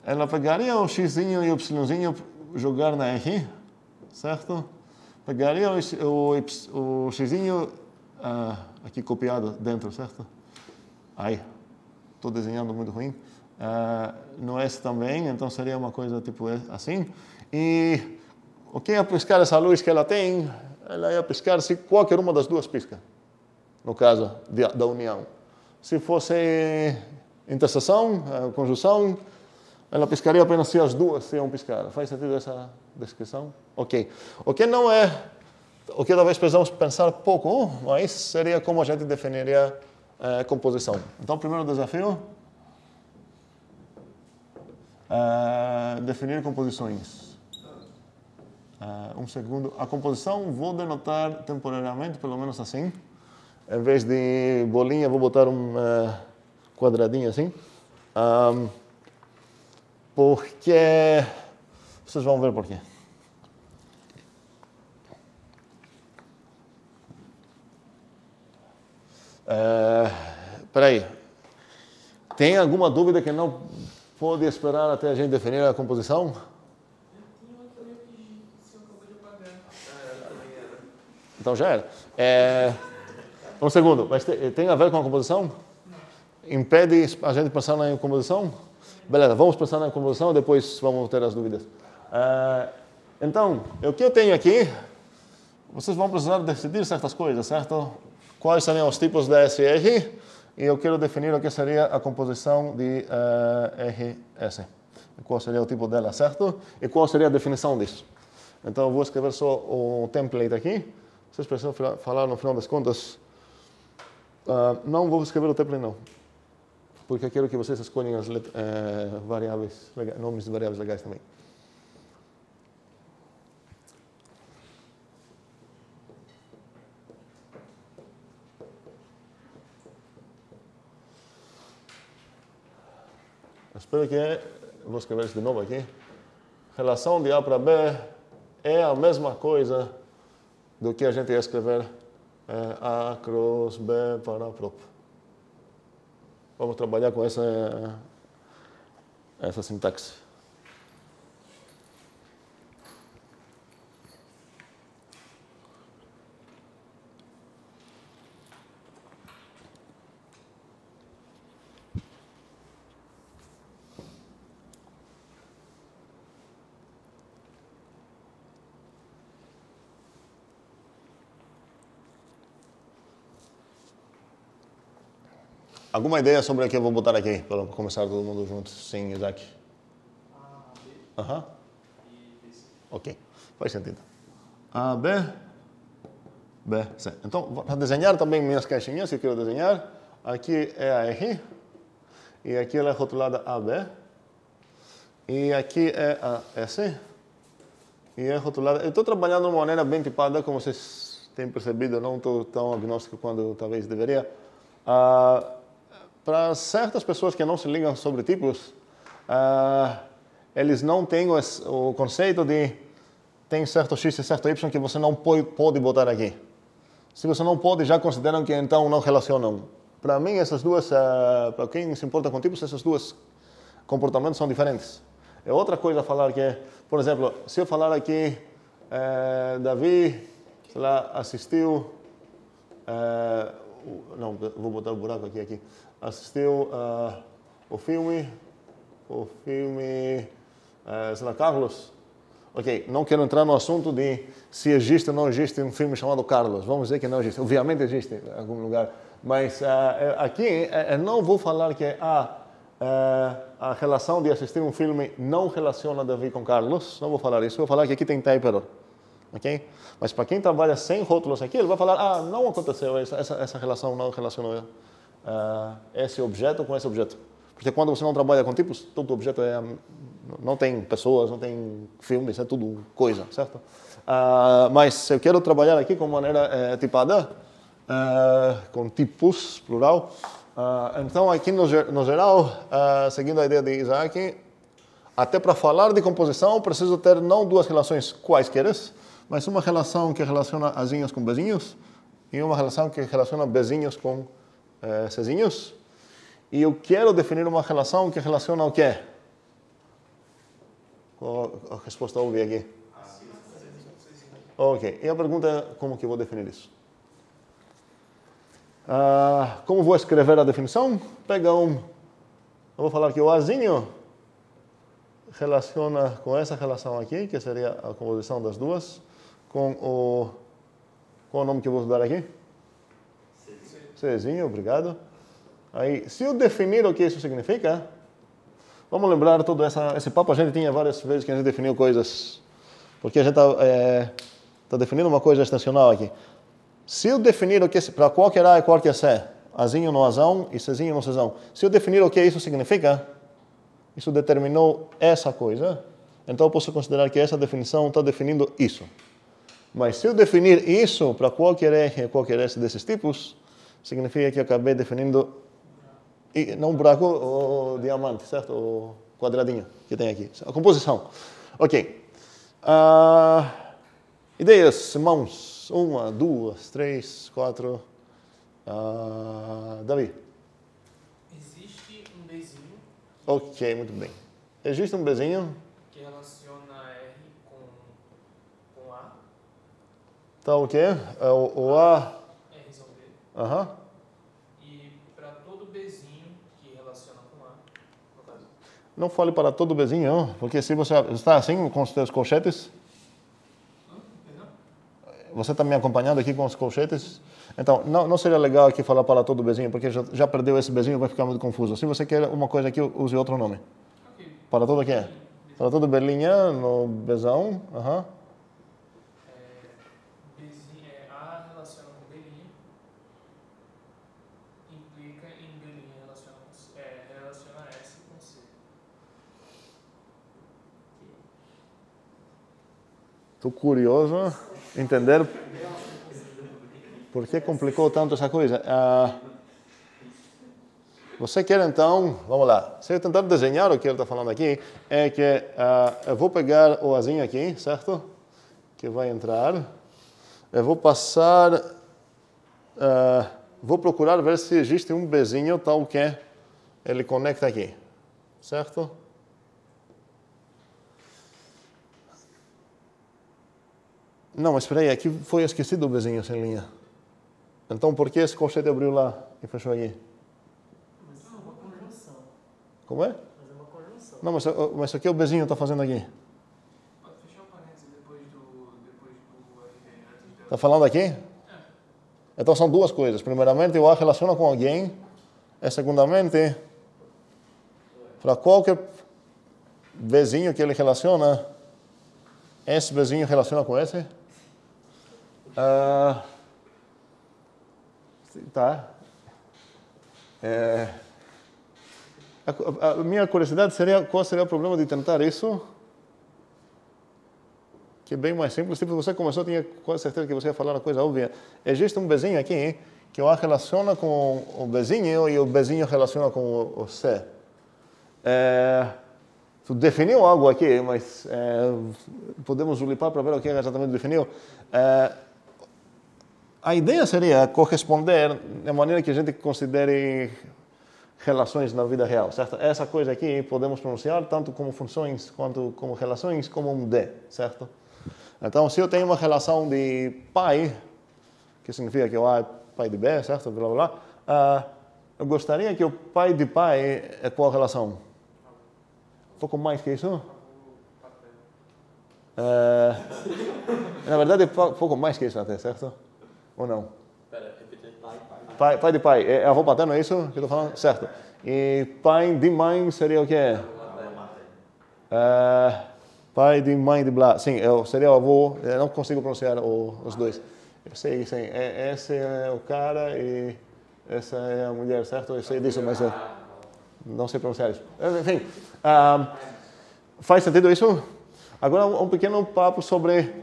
Ela pegaria o Xzinho e o Yzinho, jogar na R, certo? Pegaria o Xzinho aqui copiado dentro, certo? Aí, estou desenhando muito ruim. No S também, então seria uma coisa tipo assim. E o que ia piscar essa luz que ela tem? Ela ia piscar se qualquer uma das duas pisca, no caso da união. Se fosse interseção, conjunção, ela piscaria apenas se as duas iam piscar. Faz sentido essa descrição? Ok. O que não é, o que talvez precisamos pensar pouco, mas seria como a gente definiria composição. Então, o primeiro desafio, definir composições. Um segundo. A composição vou denotar temporariamente, pelo menos assim. Em vez de bolinha, vou botar um quadradinho assim. Porque... vocês vão ver por quê. Espera aí. Tem alguma dúvida que não pode esperar até a gente definir a composição? Então já era. Um segundo, mas tem a ver com a composição? Impede a gente pensar na composição? Beleza, vamos pensar na composição, depois vamos ter as dúvidas. Então, o que eu tenho aqui, vocês vão precisar decidir certas coisas, certo? Quais seriam os tipos da SR? E eu quero definir o que seria a composição de RS. Qual seria o tipo dela, certo? E qual seria a definição disso? Então, eu vou escrever só o template aqui. Vocês precisam falar, no final das contas. Não vou escrever o template, não. Porque eu quero que vocês escolhem as variáveis, nomes de variáveis legais também. Espero que... vou escrever isso de novo aqui. Relação de A para B é a mesma coisa do que a gente ia escrever A cross B para prop. Vamos trabalhar com essa sintaxe. Alguma ideia sobre o que eu vou botar aqui, para começar todo mundo junto, sem Isaac? A, B Aham. e B, C. Ok, faz sentido. A, B, B, C. Então, para desenhar também minhas caixinhas que eu quero desenhar, aqui é a R, e aqui ela é rotulada AB, e aqui é a S, e é rotulada... Eu estou trabalhando de uma maneira bem tipada, como vocês têm percebido, eu não estou tão agnóstico quanto talvez deveria. Para certas pessoas que não se ligam sobre tipos, eles não têm o conceito de tem certo x e certo y que você não pode botar aqui. Se você não pode, já consideram que então não relacionam. Para mim, essas duas, para quem se importa com tipos, esses dois comportamentos são diferentes. É outra coisa falar que, por exemplo, se eu falar aqui, Davi, sei lá, assistiu, não, vou botar o buraco aqui. Assistiu o filme, sei lá, Carlos. Ok, não quero entrar no assunto de se existe ou não existe um filme chamado Carlos. Vamos dizer que não existe. Obviamente existe em algum lugar. Mas aqui eu não vou falar que a relação de assistir um filme não relaciona Davi com Carlos. Não vou falar isso. Vou falar que aqui tem type error. Okay? Mas para quem trabalha sem rótulos aqui, ele vai falar, não aconteceu, essa relação não relacionou esse objeto com esse objeto. Porque quando você não trabalha com tipos, todo objeto não tem pessoas, não tem filmes, é tudo coisa, certo? Mas se eu quero trabalhar aqui com maneira tipada, com tipos, plural, então aqui no geral, seguindo a ideia de Isaac, até para falar de composição, preciso ter não duas relações quaisquer, mas uma relação que relaciona azinhos com bezinhos e uma relação que relaciona bezinhos com cezinhos. E eu quero definir uma relação que relaciona o quê? Qual a resposta óbvia aqui? Ok. E a pergunta é como que eu vou definir isso? Como vou escrever a definição? Eu vou falar que o azinho relaciona com essa relação aqui, que seria a composição das duas, com qual o nome que eu vou dar aqui? Czinho, obrigado. Aí, se eu definir o que isso significa, vamos lembrar todo esse papo, a gente tinha várias vezes que a gente definiu coisas, porque a gente está definindo uma coisa extensional aqui. Se eu definir o que, para qualquer A e qualquer C, Azinho no Azão e Czinho no Czão, se eu definir o que isso significa, isso determinou essa coisa, então eu posso considerar que essa definição está definindo isso. Mas se eu definir isso para qualquer R e qualquer S desses tipos, significa que eu acabei definindo, não um buraco, o diamante, certo? O quadradinho que tem aqui. A composição. Ok. Ideias, mãos. 1, 2, 3, 4. Davi. Existe um Bzinho. Ok, muito bem. Existe um Bzinho. Que relaciona R com A. Tá o quê? O A. R são B. Aham. E para todo Bzinho que relaciona com A, no caso. Não fale para todo Bzinho, porque se você está assim com os seus colchetes, Perdão? você está me acompanhando aqui com os colchetes, então não seria legal aqui falar para todo Bzinho, porque já perdeu esse Bzinho, vai ficar muito confuso. Se você quer uma coisa aqui, use outro nome. Ok. Para todo o quê? Para todo Belinha, no Bezão, aham. A relaciona com Belinha, implica em Belinha relaciona S com C. Estou curioso entender por que complicou tanto essa coisa. Você quer então, vamos lá, se eu tentar desenhar o que ele está falando aqui, é que eu vou pegar o azinho aqui, certo? Que vai entrar. Eu vou passar vou procurar ver se existe um Bzinho tal que ele conecta aqui. Certo? Não, mas espera aí, aqui foi esquecido o Bzinho sem linha. Então por que esse colchete abriu lá e fechou aqui? Mas é uma conjunção. Como é? Mas é uma conjunção. Não, mas o que o Bzinho está fazendo aqui? Pode fechar o parênteses depois do RV. Está falando aqui? Então são duas coisas. Primeiramente, o A relaciona com alguém. E segundamente, para qualquer Bzinho que ele relaciona, esse Bzinho relaciona com esse. Tá. A minha curiosidade seria qual seria o problema de tentar isso, que é bem mais simples. Tipo, você começou, tinha quase certeza que você ia falar uma coisa óbvia. Existe um Bzinho aqui que o A relaciona com o Bzinho e o Bzinho relaciona com o C. Tu definiu algo aqui, mas podemos julipar para ver o que exatamente definiu. A ideia seria corresponder de maneira que a gente considere relações na vida real, certo? Essa coisa aqui podemos pronunciar tanto como funções quanto como relações, como um D, certo? Então, se eu tenho uma relação de pai, que significa que o A é pai de B, certo? Blá, blá, blá, eu gostaria que o pai de pai é qual relação? Um pouco mais que isso? Na verdade, é pouco mais que isso até, certo? Ou não? Espera, repete. Pai de pai. É avô paterno, é isso que eu estou falando? Certo. E pai de mãe seria o quê? Pai de mãe de blá. Sim, seria o avô. Eu não consigo pronunciar os dois. Eu sei, sim. Esse é o cara e essa é a mulher, certo? Eu sei disso, mas eu não sei pronunciar isso. Enfim, faz sentido isso? Agora um pequeno papo sobre...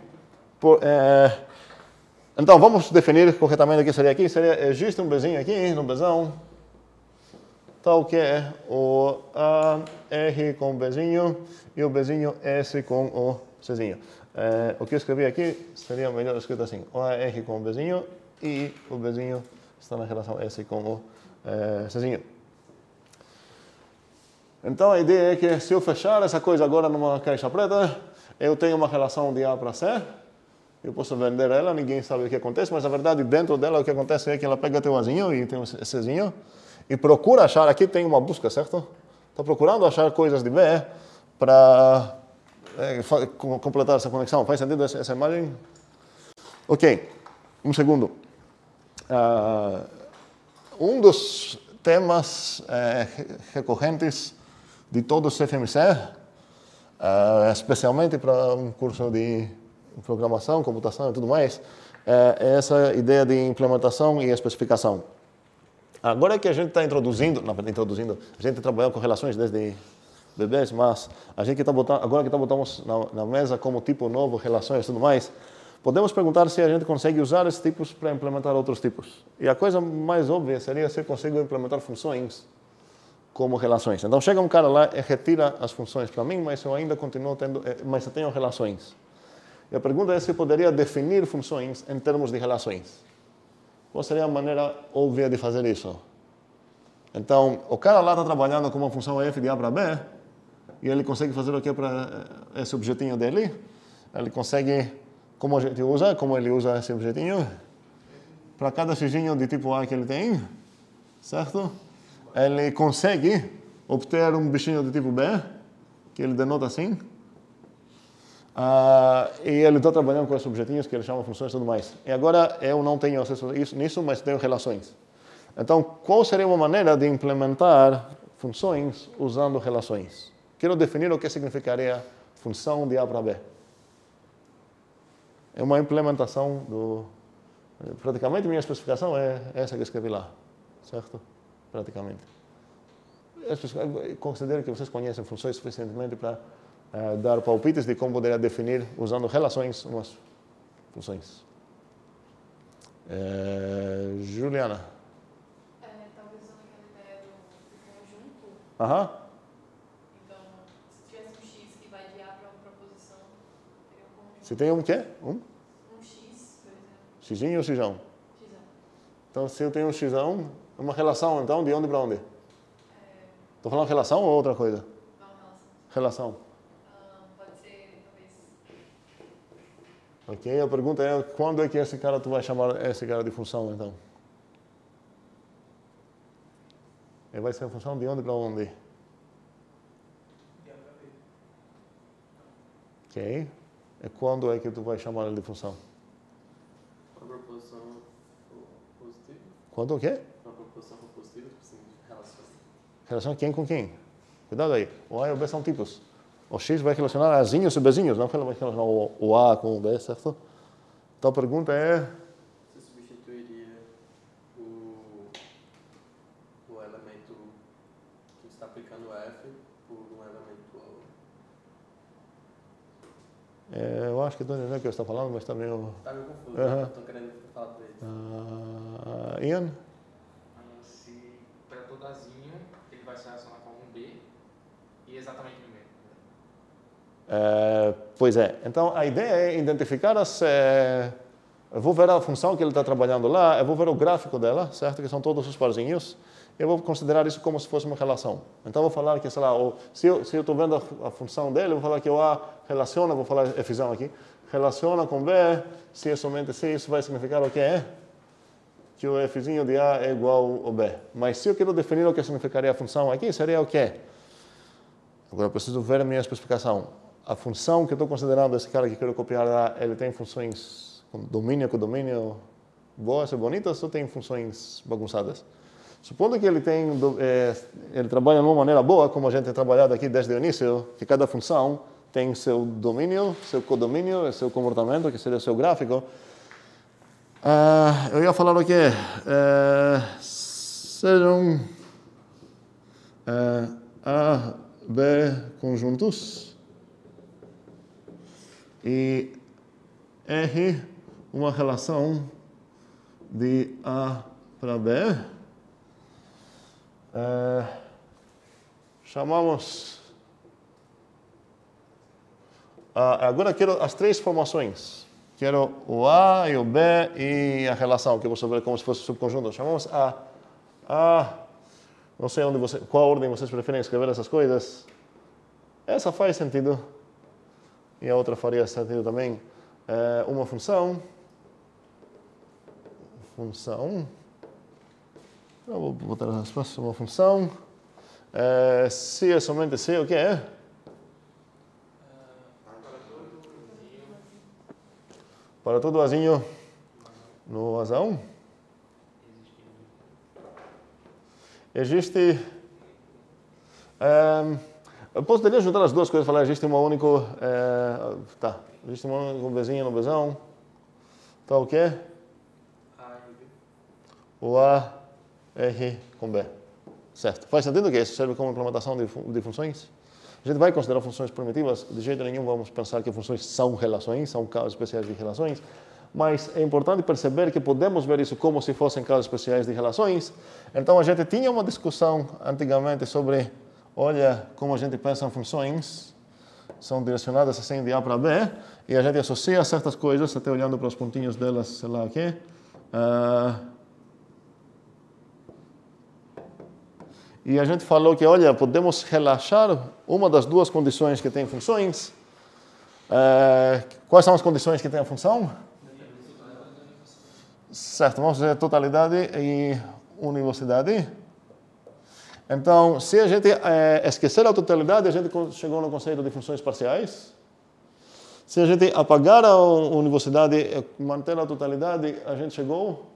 Então, vamos definir corretamente o que seria aqui. Existe um Bzinho aqui, no Bzão, tal que é o A, R com o Bzinho e o Bzinho S com o Czinho. O que eu escrevi aqui seria melhor escrito assim. O A, R com o Bzinho e o Bzinho está na relação S com o Czinho. Então, a ideia é que se eu fechar essa coisa agora numa caixa preta, eu tenho uma relação de A para C. Eu posso vender ela, ninguém sabe o que acontece, mas na verdade dentro dela o que acontece é que ela pega teu Azinho e tem um Czinho e procura achar, aqui tem uma busca, certo? Está procurando achar coisas de B para completar essa conexão. Faz sentido essa imagem? Ok, um segundo. Um dos temas recorrentes de todo o CFMC, especialmente para um curso de programação, computação e tudo mais, é essa ideia de implementação e especificação. Agora que a gente está introduzindo, a gente trabalhou com relações desde bebês, mas a gente agora que está botando na mesa como tipo novo, relações e tudo mais, podemos perguntar se a gente consegue usar esses tipos para implementar outros tipos. E a coisa mais óbvia seria se eu consigo implementar funções como relações. Então chega um cara lá e retira as funções para mim, mas eu ainda continuo tendo, mas eu tenho relações. E a pergunta é se eu poderia definir funções em termos de relações. Qual seria a maneira óbvia de fazer isso? Então, o cara lá está trabalhando com uma função f de A para B, e ele consegue fazer o que para esse objetinho dele? Ele consegue, como ele usa esse objetinho? Para cada xzinho de tipo A que ele tem, certo? Ele consegue obter um bichinho de tipo B, que ele denota assim. E ele está trabalhando com esses objetinhos que ele chama funções e tudo mais. E agora eu não tenho acesso nisso, mas tenho relações. Então, qual seria uma maneira de implementar funções usando relações? Quero definir o que significaria função de A para B. É uma implementação do... Praticamente, minha especificação é essa que eu escrevi lá, certo? Praticamente. Considero que vocês conhecem funções suficientemente para dar palpites de como poderia definir, usando relações, umas funções. Juliana. Talvez usando aquela ideia do conjunto. Aham. Então, se tivesse um x que vai de A para outra posição, teria um conjunto. Você tem um quê? Um Um x, por exemplo. xzinho ou xijão? Xão. Então, se eu tenho um x, uma relação, então, de onde para onde? Estou falando relação ou outra coisa? Não, Relação. pode ser, talvez. Ok, a pergunta é, quando é que esse cara tu vai chamar esse cara de função, então? Ele vai ser a função de onde para onde? Ok. E quando é que tu vai chamar ele de função? Para a proposição positiva. Quando o quê? Para a proposição positiva, tipo assim, relação. Relação quem com quem? Cuidado aí. O A e o B são tipos. O X vai relacionar Azinhos e Bzinhos, não vai relacionar o A com o B, certo? Então a pergunta é... Você substituiria o elemento que está aplicando F por um elemento... eu acho que estou entendendo o que eu estou falando, mas está meio... Está meio confuso, estou querendo falar para ele. Ian? Se para todo Azinho ele vai se relacionar com um B e exatamente no meio. Pois é. Então a ideia é identificar as... eu vou ver a função que ele está trabalhando lá, eu vou ver o gráfico dela, certo? Que são todos os parzinhos. Eu vou considerar isso como se fosse uma relação. Então eu vou falar que, sei lá, se eu estou vendo a função dele, eu vou falar que o A relaciona, vou falar F aqui, relaciona com B, se é somente C, isso vai significar o que é? Que o Fzinho de A é igual ao B. Mas se eu quero definir o que significaria a função aqui, seria o quê? Agora eu preciso ver a minha especificação. A função que eu estou considerando, esse cara que quero copiar lá, ele tem funções com domínio boas e bonitas ou tem funções bagunçadas? Supondo que ele trabalha de uma maneira boa, como a gente tem trabalhado aqui desde o início, que cada função tem seu domínio, seu codomínio, seu comportamento, que seria o seu gráfico. Eu ia falar o quê? Sejam A, B conjuntos e R uma relação de A para B. Chamamos... agora quero as três formações. Quero o A e o B e a relação, que eu vou saber como se fosse subconjunto. Chamamos não sei qual ordem vocês preferem escrever essas coisas. Essa faz sentido. E a outra faria sentido também. Uma função. Eu vou botar as respostas. Uma função. Se é somente C, o que é? Para todo Azinho no Azão. Existe... eu poderia juntar as duas coisas e falar existe uma única... existe uma única Bzinho no Bzão. Então o quê? O A, R com B. Certo. Faz sentido que isso serve como implementação de funções? A gente vai considerar funções primitivas, de jeito nenhum vamos pensar que funções são relações, são casos especiais de relações, mas é importante perceber que podemos ver isso como se fossem casos especiais de relações. Então a gente tinha uma discussão antigamente sobre, olha, como a gente pensa em funções, são direcionadas assim de A para B, e a gente associa certas coisas, até olhando para os pontinhos delas, sei lá o quê. E a gente falou que, olha, podemos relaxar uma das duas condições que tem funções. Quais são as condições que tem a função? Certo, vamos dizer totalidade e univocidade. Então, se a gente esquecer a totalidade, a gente chegou no conceito de funções parciais. Se a gente apagar a univocidade e manter a totalidade, a gente chegou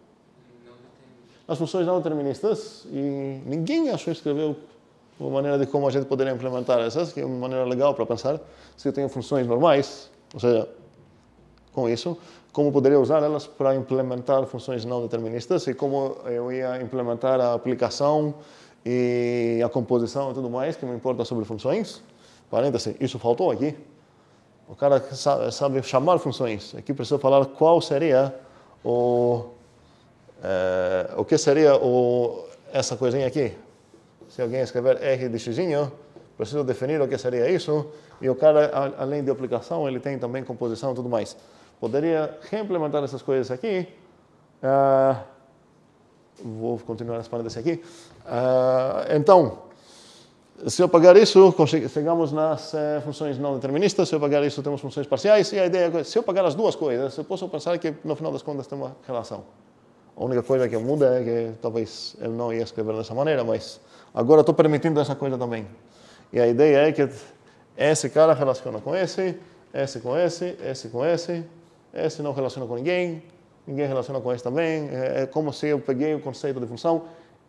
as funções não deterministas, e ninguém achou escrever uma maneira de como a gente poderia implementar essas, que é uma maneira legal para pensar. Se eu tenho funções normais, ou seja, com isso, como poderia usar elas para implementar funções não deterministas e como eu ia implementar a aplicação e a composição e tudo mais que me importa sobre funções. Parêntese, isso faltou aqui. O cara sabe chamar funções. Aqui precisa falar qual seria o que seria essa coisinha aqui. Se alguém escrever R de x, preciso definir o que seria isso. E o cara, além de aplicação, ele tem também composição e tudo mais. Poderia reimplementar essas coisas aqui. vou continuar expandendo esse aqui. Então, se eu pegar isso, chegamos nas funções não deterministas. Se eu pegar isso, temos funções parciais. E a ideia é que se eu pegar as duas coisas, eu posso pensar que no final das contas tem uma relação. A única coisa que muda é que talvez eu não ia escrever dessa maneira, mas agora estou permitindo essa coisa também. E a ideia é que esse cara relaciona com esse com esse com esse não relaciona com ninguém relaciona com esse também. É como se eu peguei o conceito de função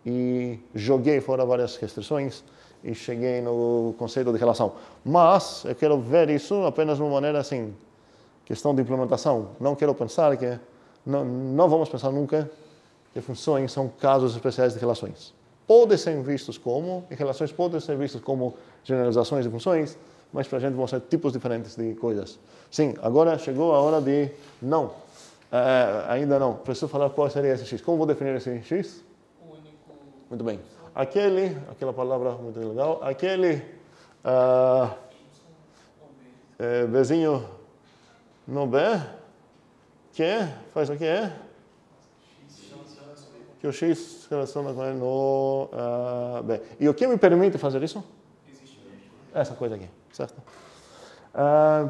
e joguei fora várias restrições e cheguei no conceito de relação. Mas eu quero ver isso apenas de uma maneira assim, questão de implementação. Não quero pensar que, não vamos pensar nunca que funções são casos especiais de relações. Podem ser vistos como, e relações podem ser vistas como generalizações de funções, mas para a gente vão ser tipos diferentes de coisas. Sim, agora chegou a hora de não. Ainda não. Preciso falar qual seria esse x. Como vou definir esse x? Único. Muito bem. Aquela palavra muito legal, Bzinho no B, que faz o que é? Que o x se relaciona com ele no B. E o que me permite fazer isso? Essa coisa aqui, certo?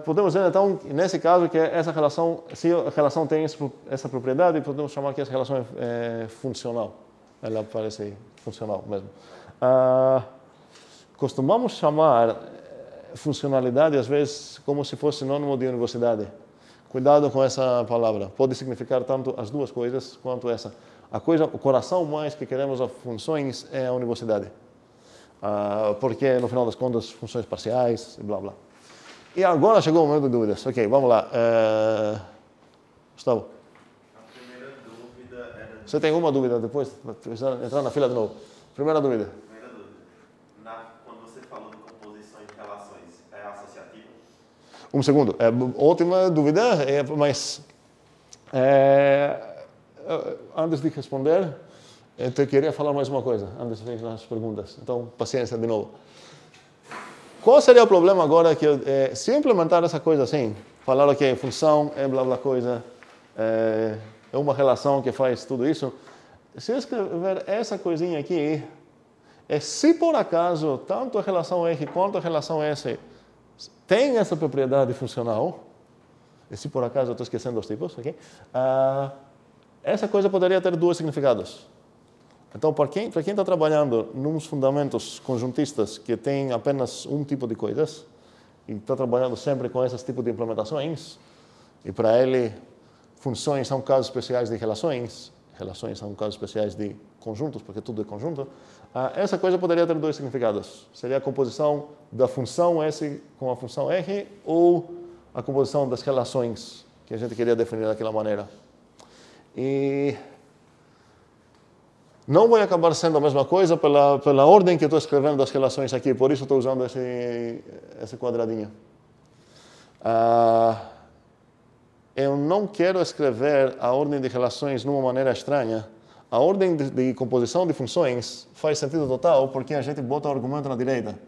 Podemos dizer, então, nesse caso, que essa relação, se a relação tem essa propriedade, podemos chamar que essa relação é funcional. Ela parece funcional mesmo. Costumamos chamar funcionalidade, às vezes, como se fosse sinônimo de universidade. Cuidado com essa palavra. Pode significar tanto as duas coisas quanto essa. O coração mais que queremos a funções é a universidade. Porque, no final das contas, funções parciais e blá, blá. E agora chegou o momento de dúvidas. Ok, vamos lá. Gustavo. A primeira dúvida era... Você tem uma dúvida depois? Entrar na fila de novo. Primeira dúvida. Primeira dúvida. Quando você falou de composição de relações, é associativa? Um segundo. Ótima dúvida, mas... antes de responder, eu queria falar mais uma coisa, antes de fazer as perguntas. Então, paciência de novo. Qual seria o problema agora que se eu implementar essa coisa assim, falar ok, função é blá blá coisa, é uma relação que faz tudo isso, se eu escrever essa coisinha aqui, se por acaso tanto a relação R quanto a relação S tem essa propriedade funcional, e se por acaso eu estou esquecendo os tipos, ok? Essa coisa poderia ter dois significados. Então, para quem está trabalhando nos fundamentos conjuntistas que tem apenas um tipo de coisas, e está trabalhando sempre com esses tipos de implementações, e para ele, funções são casos especiais de relações são casos especiais de conjuntos, porque tudo é conjunto, essa coisa poderia ter dois significados. Seria a composição da função S com a função R, ou a composição das relações que a gente queria definir daquela maneira. E não vai acabar sendo a mesma coisa pela ordem que estou escrevendo as relações aqui, por isso estou usando esse quadradinho. Eu não quero escrever a ordem de relações de uma maneira estranha. A ordem de composição de funções faz sentido total porque a gente bota o argumento na direita.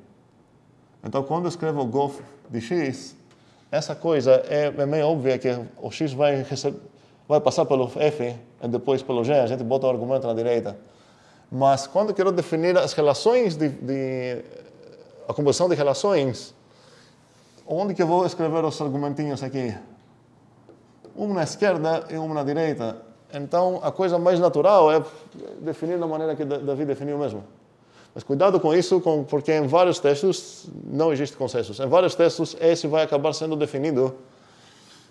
Então, quando eu escrevo o gof de x, essa coisa é meio óbvia que o x vai passar pelo f e depois pelo g, a gente bota o argumento na direita. Mas quando eu quero definir as relações, a composição de relações, onde que eu vou escrever os argumentinhos aqui? Um na esquerda e um na direita. Então, a coisa mais natural é definir da maneira que Davi definiu mesmo. Mas cuidado com isso, porque em vários textos não existe consenso. Em vários textos, esse vai acabar sendo definido.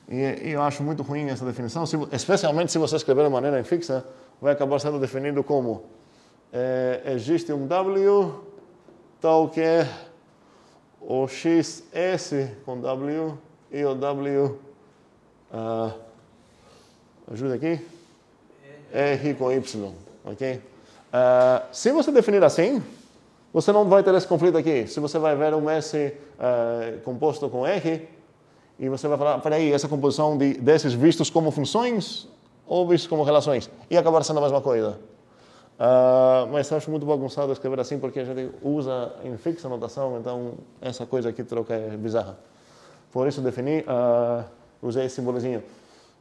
E eu acho muito ruim essa definição, especialmente se você escrever de maneira infixa, vai acabar sendo definido como existe um W tal que o XS com W e o W, ajuda aqui, R com Y, ok? Se você definir assim, você não vai ter esse conflito aqui. Se você vai ver um S composto com R, e você vai falar, peraí, essa composição desses vistos como funções ou vistos como relações? E acabar sendo a mesma coisa. Mas eu acho muito bagunçado escrever assim, porque a gente usa em fixa notação, então essa coisa aqui troca é bizarra. Por isso defini, usei esse simbolozinho.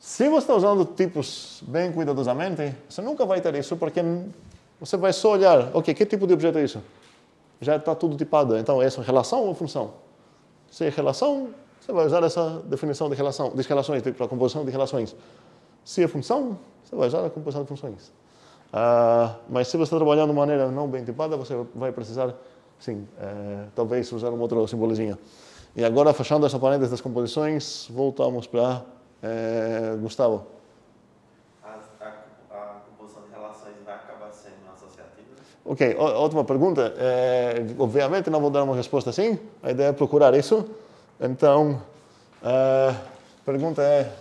Se você está usando tipos bem cuidadosamente, você nunca vai ter isso, porque você vai só olhar, ok, que tipo de objeto é isso? Já está tudo tipado. Então, é essa relação ou função? Se é relação, você vai usar essa definição de relações, para a composição de relações. Se é função, você vai usar a composição de funções. Mas se você está trabalhando de maneira não bem tipada, você vai precisar, sim, talvez usar um outro simbolozinho. E agora, fechando essa parênteses das composições, voltamos para Gustavo. A composição de relações vai acabar sendo associativa? Ok, ótima pergunta. Obviamente não vou dar uma resposta assim, a ideia é procurar isso. Então, a pergunta é...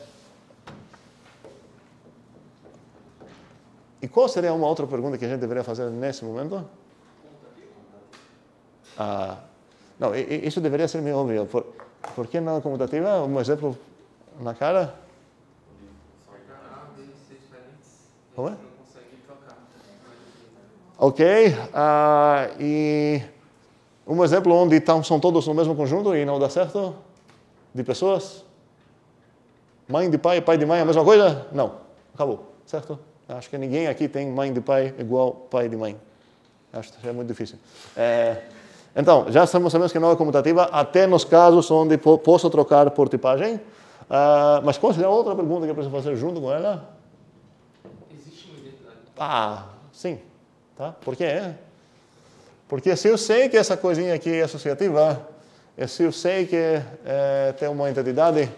E qual seria uma outra pergunta que a gente deveria fazer nesse momento? Não, isso deveria ser meio óbvio. Por que não comutativa? Um exemplo na cara? Como é? Ok. E um exemplo onde são todos no mesmo conjunto e não dá certo? De pessoas? Mãe de pai, pai de mãe, a mesma coisa? Não. Acabou. Certo? Acho que ninguém aqui tem mãe de pai igual pai de mãe. Acho que é muito difícil. Então, já sabemos que não é comutativa, até nos casos onde posso trocar por tipagem. Mas qual seria a outra pergunta que eu preciso fazer junto com ela? Existe uma identidade? Sim. Tá? Por quê? Porque se eu sei que essa coisinha aqui é associativa, e se eu sei que tem uma entidade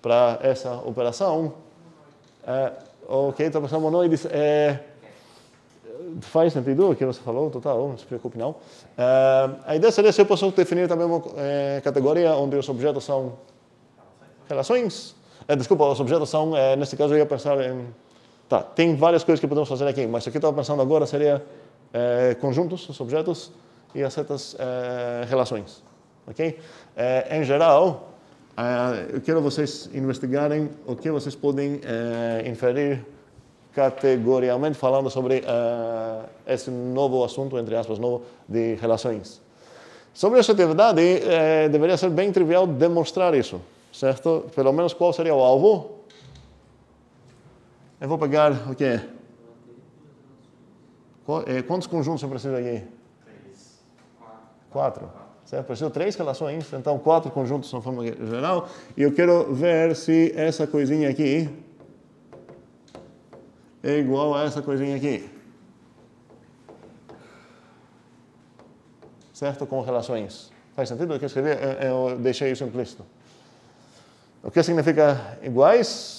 para essa operação, ok, então operação monoide faz sentido o que você falou, total, não se preocupe não. A ideia seria se eu posso definir também uma categoria onde os objetos são relações. Desculpa, os objetos são, nesse caso eu ia pensar em... Tá, tem várias coisas que podemos fazer aqui, mas o que eu estava pensando agora seria conjuntos, os objetos, e as certas relações. Ok? Em geral, eu quero vocês investigarem o que vocês podem inferir categorialmente falando sobre esse novo assunto, entre aspas, novo, de relações. Sobre associatividade, deveria ser bem trivial demonstrar isso, certo? Pelo menos qual seria o alvo? Eu vou pegar o quê? Quantos conjuntos eu preciso aqui? 4. Certo? Preciso 3 relações, então 4 conjuntos na forma geral. E eu quero ver se essa coisinha aqui é igual a essa coisinha aqui. Certo? Com relações. Faz sentido o que eu escrevi? Eu deixei isso implícito. O que significa iguais?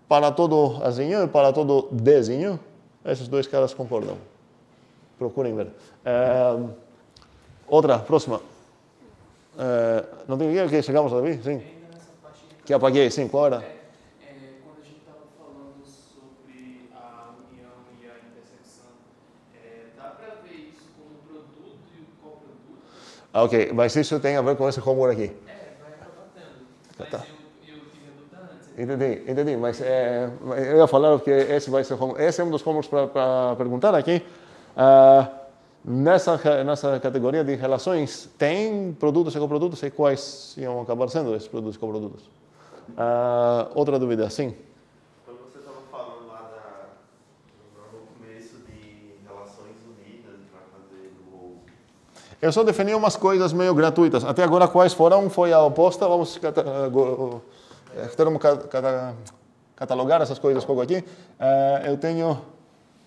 Para todo azinho e para todo dezinho, esses dois caras concordam. Procurem ver. Outra, próxima. Não tem ninguém que chegamos a ver? Sim. Que apaguei, sim. Qual era? Quando a gente estava falando sobre a união e a intersecção, dá para ver isso como produto e coproduto? Ok, mas isso tem a ver com esse homework aqui. Vai acabar tendo. Mas Tá. eu tive a dúvida antes. Entendi, mas eu ia falar que esse vai ser esse é um dos homeworks para perguntar aqui. Nessa categoria de relações, tem produtos e coprodutos e quais iam acabar sendo esses produtos e coprodutos? Outra dúvida, sim? Quando você estava falando lá no começo de relações unidas para fazer o... Eu só defini umas coisas meio gratuitas. Até agora, quais foram? Foi a oposta. Vamos catalogar essas coisas um pouco aqui. Eu tenho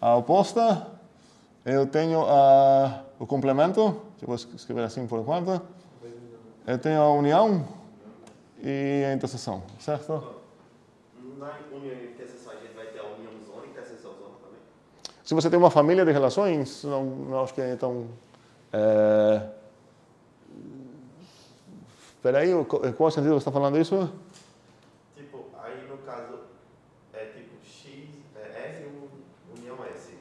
a oposta, eu tenho o complemento, eu vou escrever assim por enquanto. Eu tenho a união e a interseção, certo? Na união e interseção a gente vai ter a união zona e interseção zona também? Se você tem uma família de relações, não acho que é tão... Espera aí, em qual sentido você está falando isso? Tipo, aí no caso é tipo X, S união S.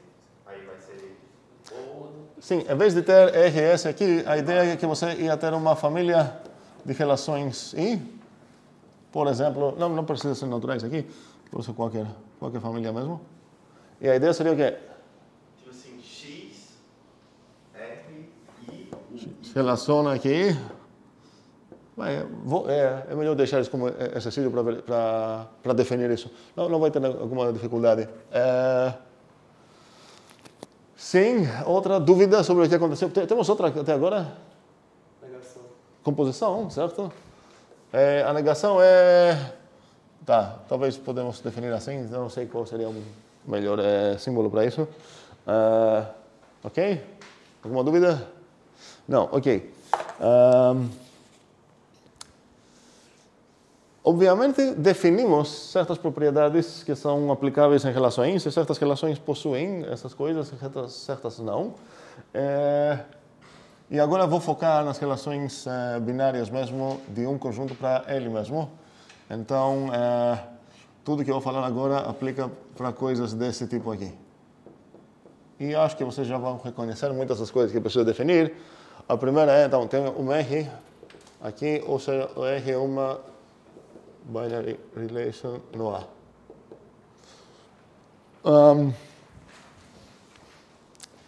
Aí vai ser... Sim, em vez de ter RS aqui, a ideia é que você ia ter uma família de relações I, por exemplo, não precisa ser naturais aqui, pode ser qualquer família mesmo. E a ideia seria o quê? Tipo assim, X, R, I, U. Se relaciona aqui. É melhor deixar isso como exercício para definir isso. Não vai ter alguma dificuldade. Sim, outra dúvida sobre o que aconteceu? Temos outra até agora? Negação. Composição, certo? A negação é... Tá, talvez podemos definir assim, não sei qual seria o melhor símbolo para isso. Ok? Alguma dúvida? Não, ok. Obviamente, definimos certas propriedades que são aplicáveis em relações, e certas relações possuem essas coisas, certas não. E agora vou focar nas relações binárias mesmo, de um conjunto para ele mesmo. Então, tudo que eu vou falar agora aplica para coisas desse tipo aqui. E acho que vocês já vão reconhecer muitas das coisas que eu preciso definir. A primeira é, então, tem um R aqui, ou seja, o R é uma binary relation no A.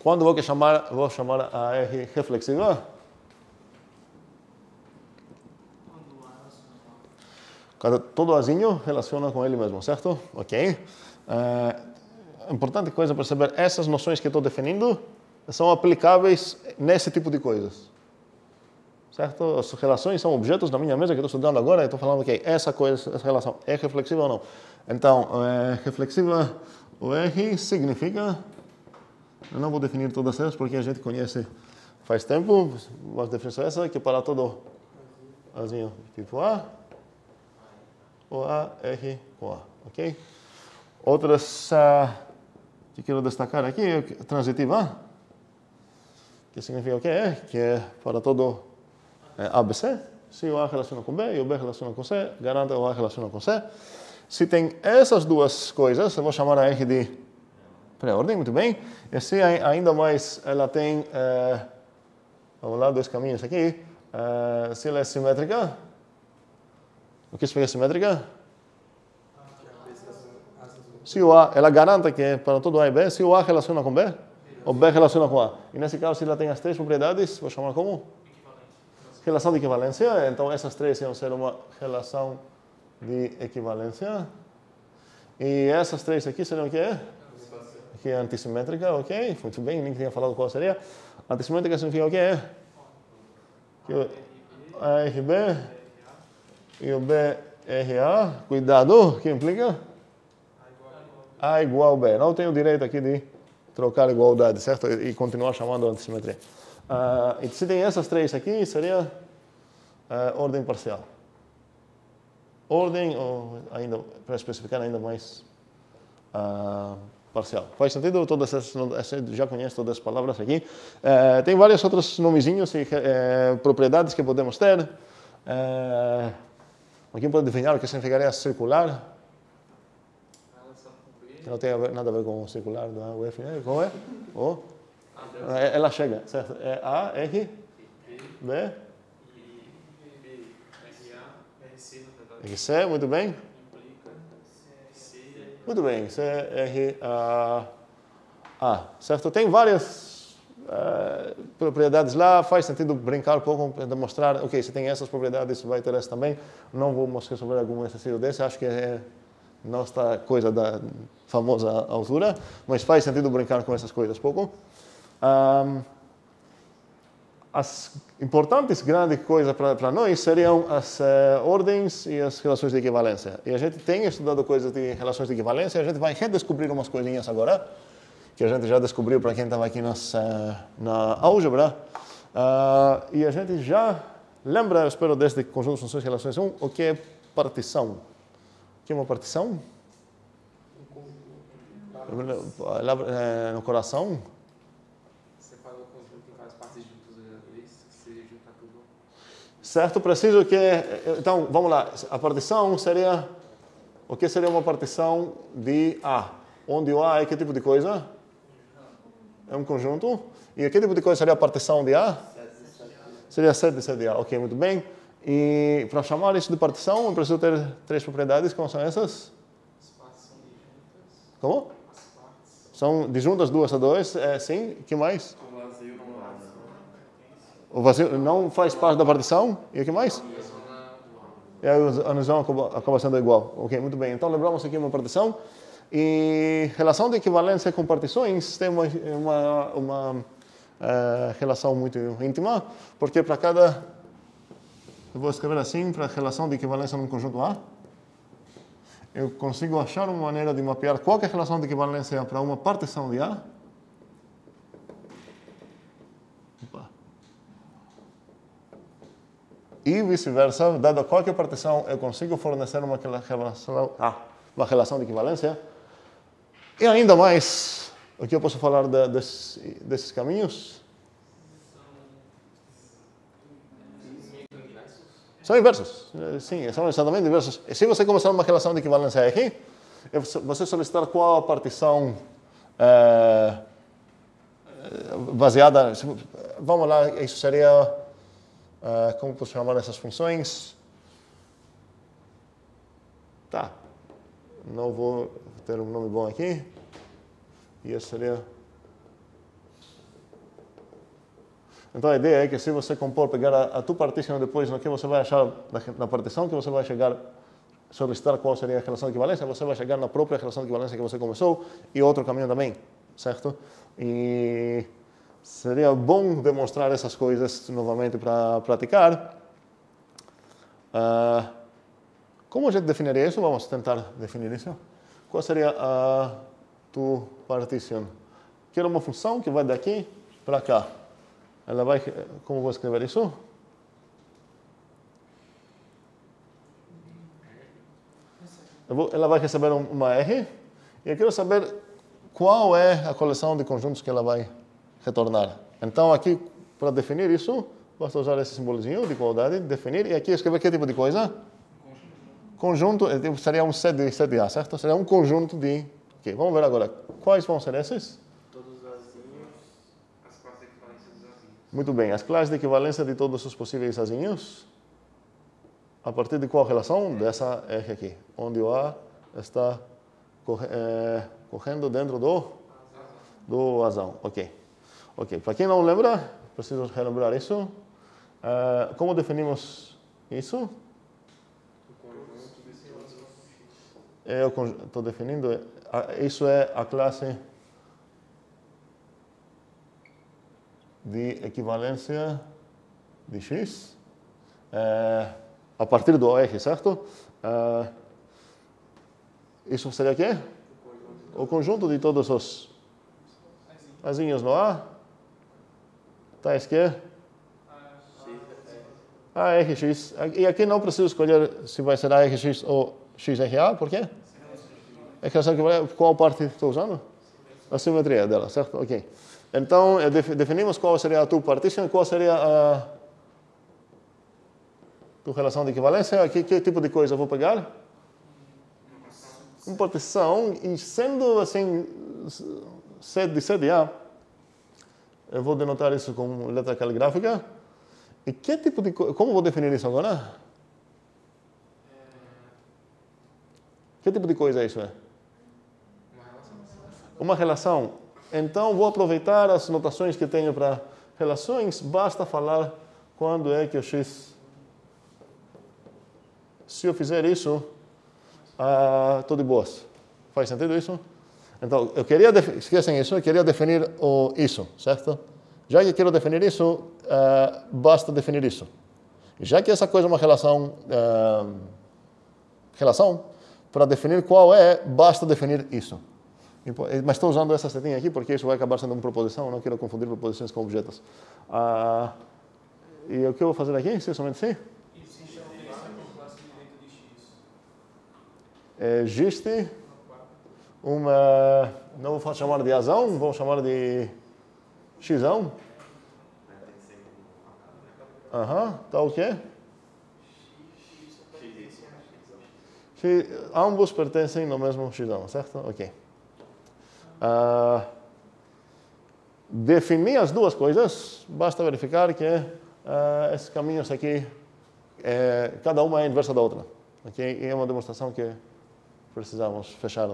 Quando vou chamar a R reflexiva? Cada todo azinho relaciona com ele mesmo, certo? Ok. Importante coisa perceber, essas noções que estou definindo são aplicáveis nesse tipo de coisas. Certo? As relações são objetos na minha mesa que estou estudando agora e estou falando que essa relação é reflexiva ou não. Então, reflexiva, o R significa... Eu não vou definir todas elas porque a gente conhece faz tempo, mas a definição é essa, que para todo azinho tipo A, o A, R com A, ok? Outras que quero destacar aqui é transitiva, que significa o que é? Que é para todo ABC, se o A relaciona com B e o B relaciona com C, garanta o A relaciona com C. Se tem essas duas coisas, eu vou chamar a R de pré-ordem, muito bem. E se ainda mais ela tem, vamos lá, dois caminhos aqui. Se ela é simétrica, o que significa simétrica? Se o A, ela garanta que para todo A e B, se o A relaciona com B, o B relaciona com A. E nesse caso, se ela tem as três propriedades, vou chamar como? Relação de equivalência. Então, essas três iam ser uma relação de equivalência. E essas três aqui seriam o que é? Aqui é antissimétrica, ok? Muito bem, nem tinha falado qual seria. Antissimétrica significa o que é? Que o ARB e o BRA, cuidado, que implica? A igual B. Não tenho direito aqui de trocar igualdade, certo? E continuar chamando antissimetria. E se tem essas três aqui, seria ordem parcial. Ordem, ou ainda, para especificar ainda mais parcial. Faz sentido? Todas essas, já conhece todas as palavras aqui. Tem vários outros nomezinhos e propriedades que podemos ter. Alguém pode adivinhar o que significaria circular? Não tem nada a ver com o circular da UFN. Qual é? Ela chega, certo? É A, R, B, C, muito bem. Muito bem, C, R, A, certo? Tem várias propriedades lá, faz sentido brincar um pouco para demonstrar, ok, se tem essas propriedades, vai ter essa também. Não vamos resolver algum exercício desse, acho que não está coisa da famosa altura, mas faz sentido brincar com essas coisas pouco. As importantes grandes coisas para nós seriam as ordens e as relações de equivalência. E a gente tem estudado coisas de relações de equivalência, a gente vai redescobrir umas coisinhas agora, que a gente já descobriu para quem estava aqui na álgebra. E a gente já lembra, eu espero, deste conjunto de funções e relações 1, o que é partição. O que é uma partição? No coração? Separa o conjunto em várias partes juntas de vez, se junta tudo. Certo, preciso que... Então, vamos lá. A partição seria... O que seria uma partição de A? Onde o A é que tipo de coisa? É um conjunto. E que tipo de coisa seria a partição de A? Seria 7 de 7 de A. Ok, muito bem. E para chamar isso de partição, eu preciso ter três propriedades. Como são essas? As partes são disjuntas. Como? As partes. São disjuntas 2 a 2. Sim. O que mais? O vazio não O vazio não faz parte da partição. E o que mais? E aí a noção acaba sendo igual. Ok, muito bem. Então lembramos aqui uma partição. E relação de equivalência com partições tem uma relação muito íntima, porque para cada... Eu vou escrever assim, para a relação de equivalência num conjunto A, eu consigo achar uma maneira de mapear qualquer relação de equivalência para uma partição de A. Opa. E vice-versa, dada qualquer partição, eu consigo fornecer uma relação de equivalência. E ainda mais, o que eu posso falar desses caminhos? São inversos. Sim, são exatamente inversos. E se você começar uma relação de equivalência aqui, você solicitar qual a partição baseada... Vamos lá, isso seria... como posso chamar essas funções? Tá. Não vou ter um nome bom aqui. E esse seria... Então a ideia é que se você compor, pegar a tua partição depois, no que você vai achar na partição que você vai chegar, solicitar qual seria a relação de equivalência, você vai chegar na própria relação de equivalência que você começou e outro caminho também, certo? E seria bom demonstrar essas coisas novamente para praticar. Como a gente definiria isso? Vamos tentar definir isso. Qual seria a tua partição? Quero uma função que vai daqui para cá. Ela vai... Como vou escrever isso? Ela vai receber uma R. E eu quero saber qual é a coleção de conjuntos que ela vai retornar. Então, aqui, para definir isso, basta usar esse simbolozinho de igualdade, definir. E aqui escrever que tipo de coisa? Conjunto. Seria um set de A, certo? Seria um conjunto de... Okay, vamos ver agora. Quais vão ser esses? Muito bem, as classes de equivalência de todos os possíveis azinhos, a partir de qual relação? Dessa R aqui, onde o A está correndo dentro do azão. Ok. Para quem não lembra, preciso relembrar isso. Como definimos isso? Eu estou definindo, isso é a classe de equivalência de X a partir do R, certo? Isso seria o quê? O conjunto de todos os azinhos no A, tais que ARX. E aqui não preciso escolher se vai ser ARX ou XRA, por quê? É que qual parte estou usando? A simetria dela, certo? Ok. Então, definimos qual seria a tua partição e qual seria a tua relação de equivalência. Aqui, que tipo de coisa eu vou pegar? Uma partição, e sendo assim, set de A, eu vou denotar isso com letra caligráfica. E que tipo de coisa? Como vou definir isso agora? Que tipo de coisa isso é? Uma relação. Então, vou aproveitar as notações que tenho para relações. Basta falar quando é que o X... Se eu fizer isso, estou de boas. Faz sentido isso? Então, eu queria... Esquecem isso, eu queria definir isso, certo? Já que quero definir isso, basta definir isso. Já que essa coisa é uma relação... para definir qual basta definir isso. Mas estou usando essa setinha aqui porque isso vai acabar sendo uma proposição, não quero confundir proposições com objetos. E o que eu vou fazer aqui? Somente sim? Isso chama de classe dentro de X. Existe uma... Não vou chamar de azão, vamos chamar de xão. Tá o quê? Ambos pertencem no mesmo xão, certo? Ok. Definir as duas coisas, basta verificar que esses caminhos aqui, cada uma é inversa da outra. Okay? E é uma demonstração que precisamos fechar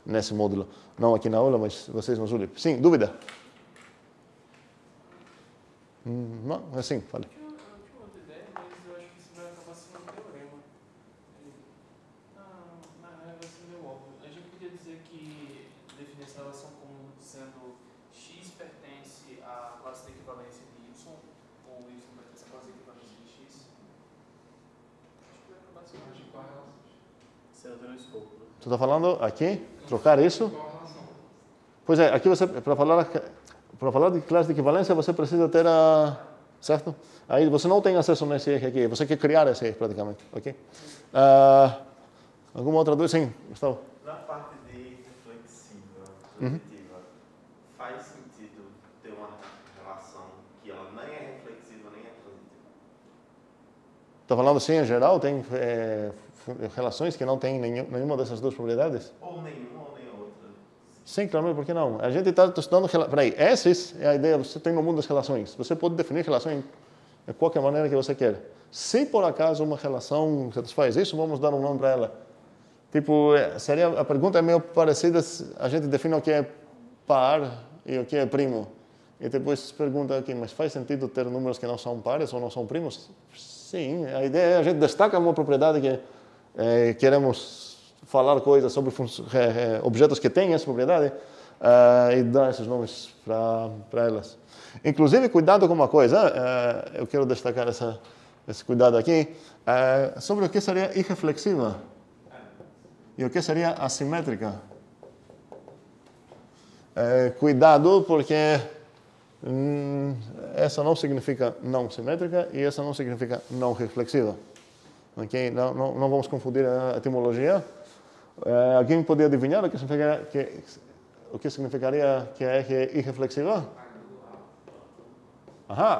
nesse módulo. Não aqui na aula, mas vocês no Zulip. Sim, dúvida? Não, assim, fale. Eu tinha outra ideia, mas eu acho que isso vai acabar sendo um teorema. Você entra no escopo. Tu está falando aqui? Trocar isso? Pois é, aqui você, para falar de classe de equivalência, você precisa ter a... Certo? Aí você não tem acesso nesse eixo aqui, você quer criar esse eixo praticamente, ok? Alguma outra dúvida? Sim, Gustavo. Na parte de reflexiva, positiva, faz sentido ter uma relação que ela nem é reflexiva nem é transitiva? Está falando assim em geral? Tem relações que não têm nenhuma dessas duas propriedades? Ou nenhuma ou nem outra. Sim, claro, por que não? A gente está estudando... Peraí, essa é a ideia, você tem no mundo das relações. Você pode definir relações de qualquer maneira que você quer. Se por acaso uma relação satisfaz isso, vamos dar um nome para ela. Tipo, a pergunta é meio parecida, a gente define o que é par e o que é primo. E depois pergunta aqui, mas faz sentido ter números que não são pares ou não são primos? Sim, a ideia é a gente destaca uma propriedade que queremos falar coisas sobre objetos que têm essa propriedade e dar esses nomes para elas. Inclusive, cuidado com uma coisa, eu quero destacar esse cuidado aqui, sobre o que seria irreflexiva. E o que seria assimétrica? Cuidado, porque essa não significa não simétrica e essa não significa não reflexiva. Okay? Não vamos confundir a etimologia. Alguém pode adivinhar o que significaria que é irreflexiva?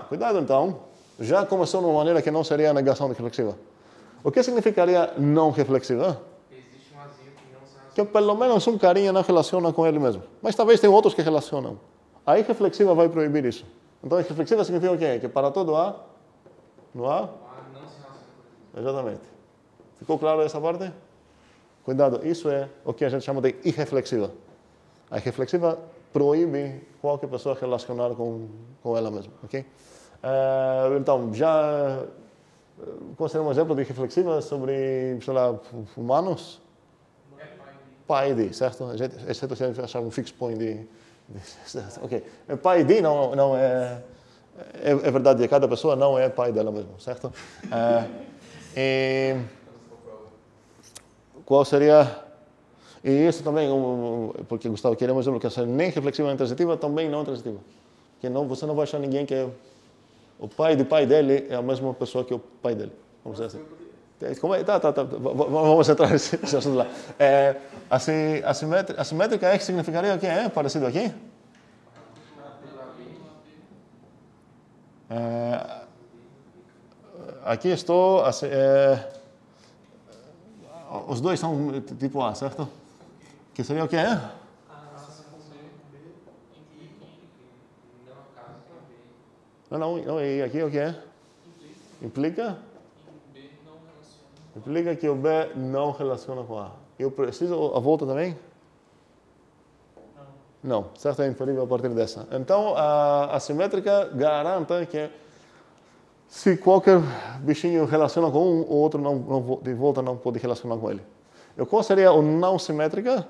Cuidado então. Já começou de uma maneira que não seria a negação de reflexiva. O que significaria não reflexiva? Que pelo menos um carinha não relaciona com ele mesmo. Mas talvez tem outros que relacionam. A irreflexiva vai proibir isso. Então, irreflexiva significa o quê? Que para todo A, no A? Não se relaciona. Exatamente. Ficou claro essa parte? Cuidado, isso é o que a gente chama de irreflexiva. A irreflexiva proíbe qualquer pessoa relacionar com ela mesma. Okay? Então, já considero um exemplo de irreflexiva sobre, sei lá, humanos? PyD, certo? Exceto se a gente achar um fixed point ok. PyD não é verdade de cada pessoa, não é pai dela mesmo, certo? Qual seria... E isso também, porque Gustavo queria um exemplo que é nem reflexiva nem transitiva, também não transitiva. Que você não vai achar ninguém que o pai do pai dele é a mesma pessoa que o pai dele. Vamos dizer assim. Como é? Tá. Vamos entrar nesse assunto lá. Assimétrica é que significaria o que é parecido aqui? Aqui estou... os dois são tipo A, certo? Que seria o que é? Não, e aqui o que é? Implica que o B não relaciona com A. Eu preciso a volta também? Não, certo? É inferível a partir dessa. Então, a assimétrica garante que se qualquer bichinho relaciona com um, o outro de volta não pode relacionar com ele. E qual seria o não simétrica?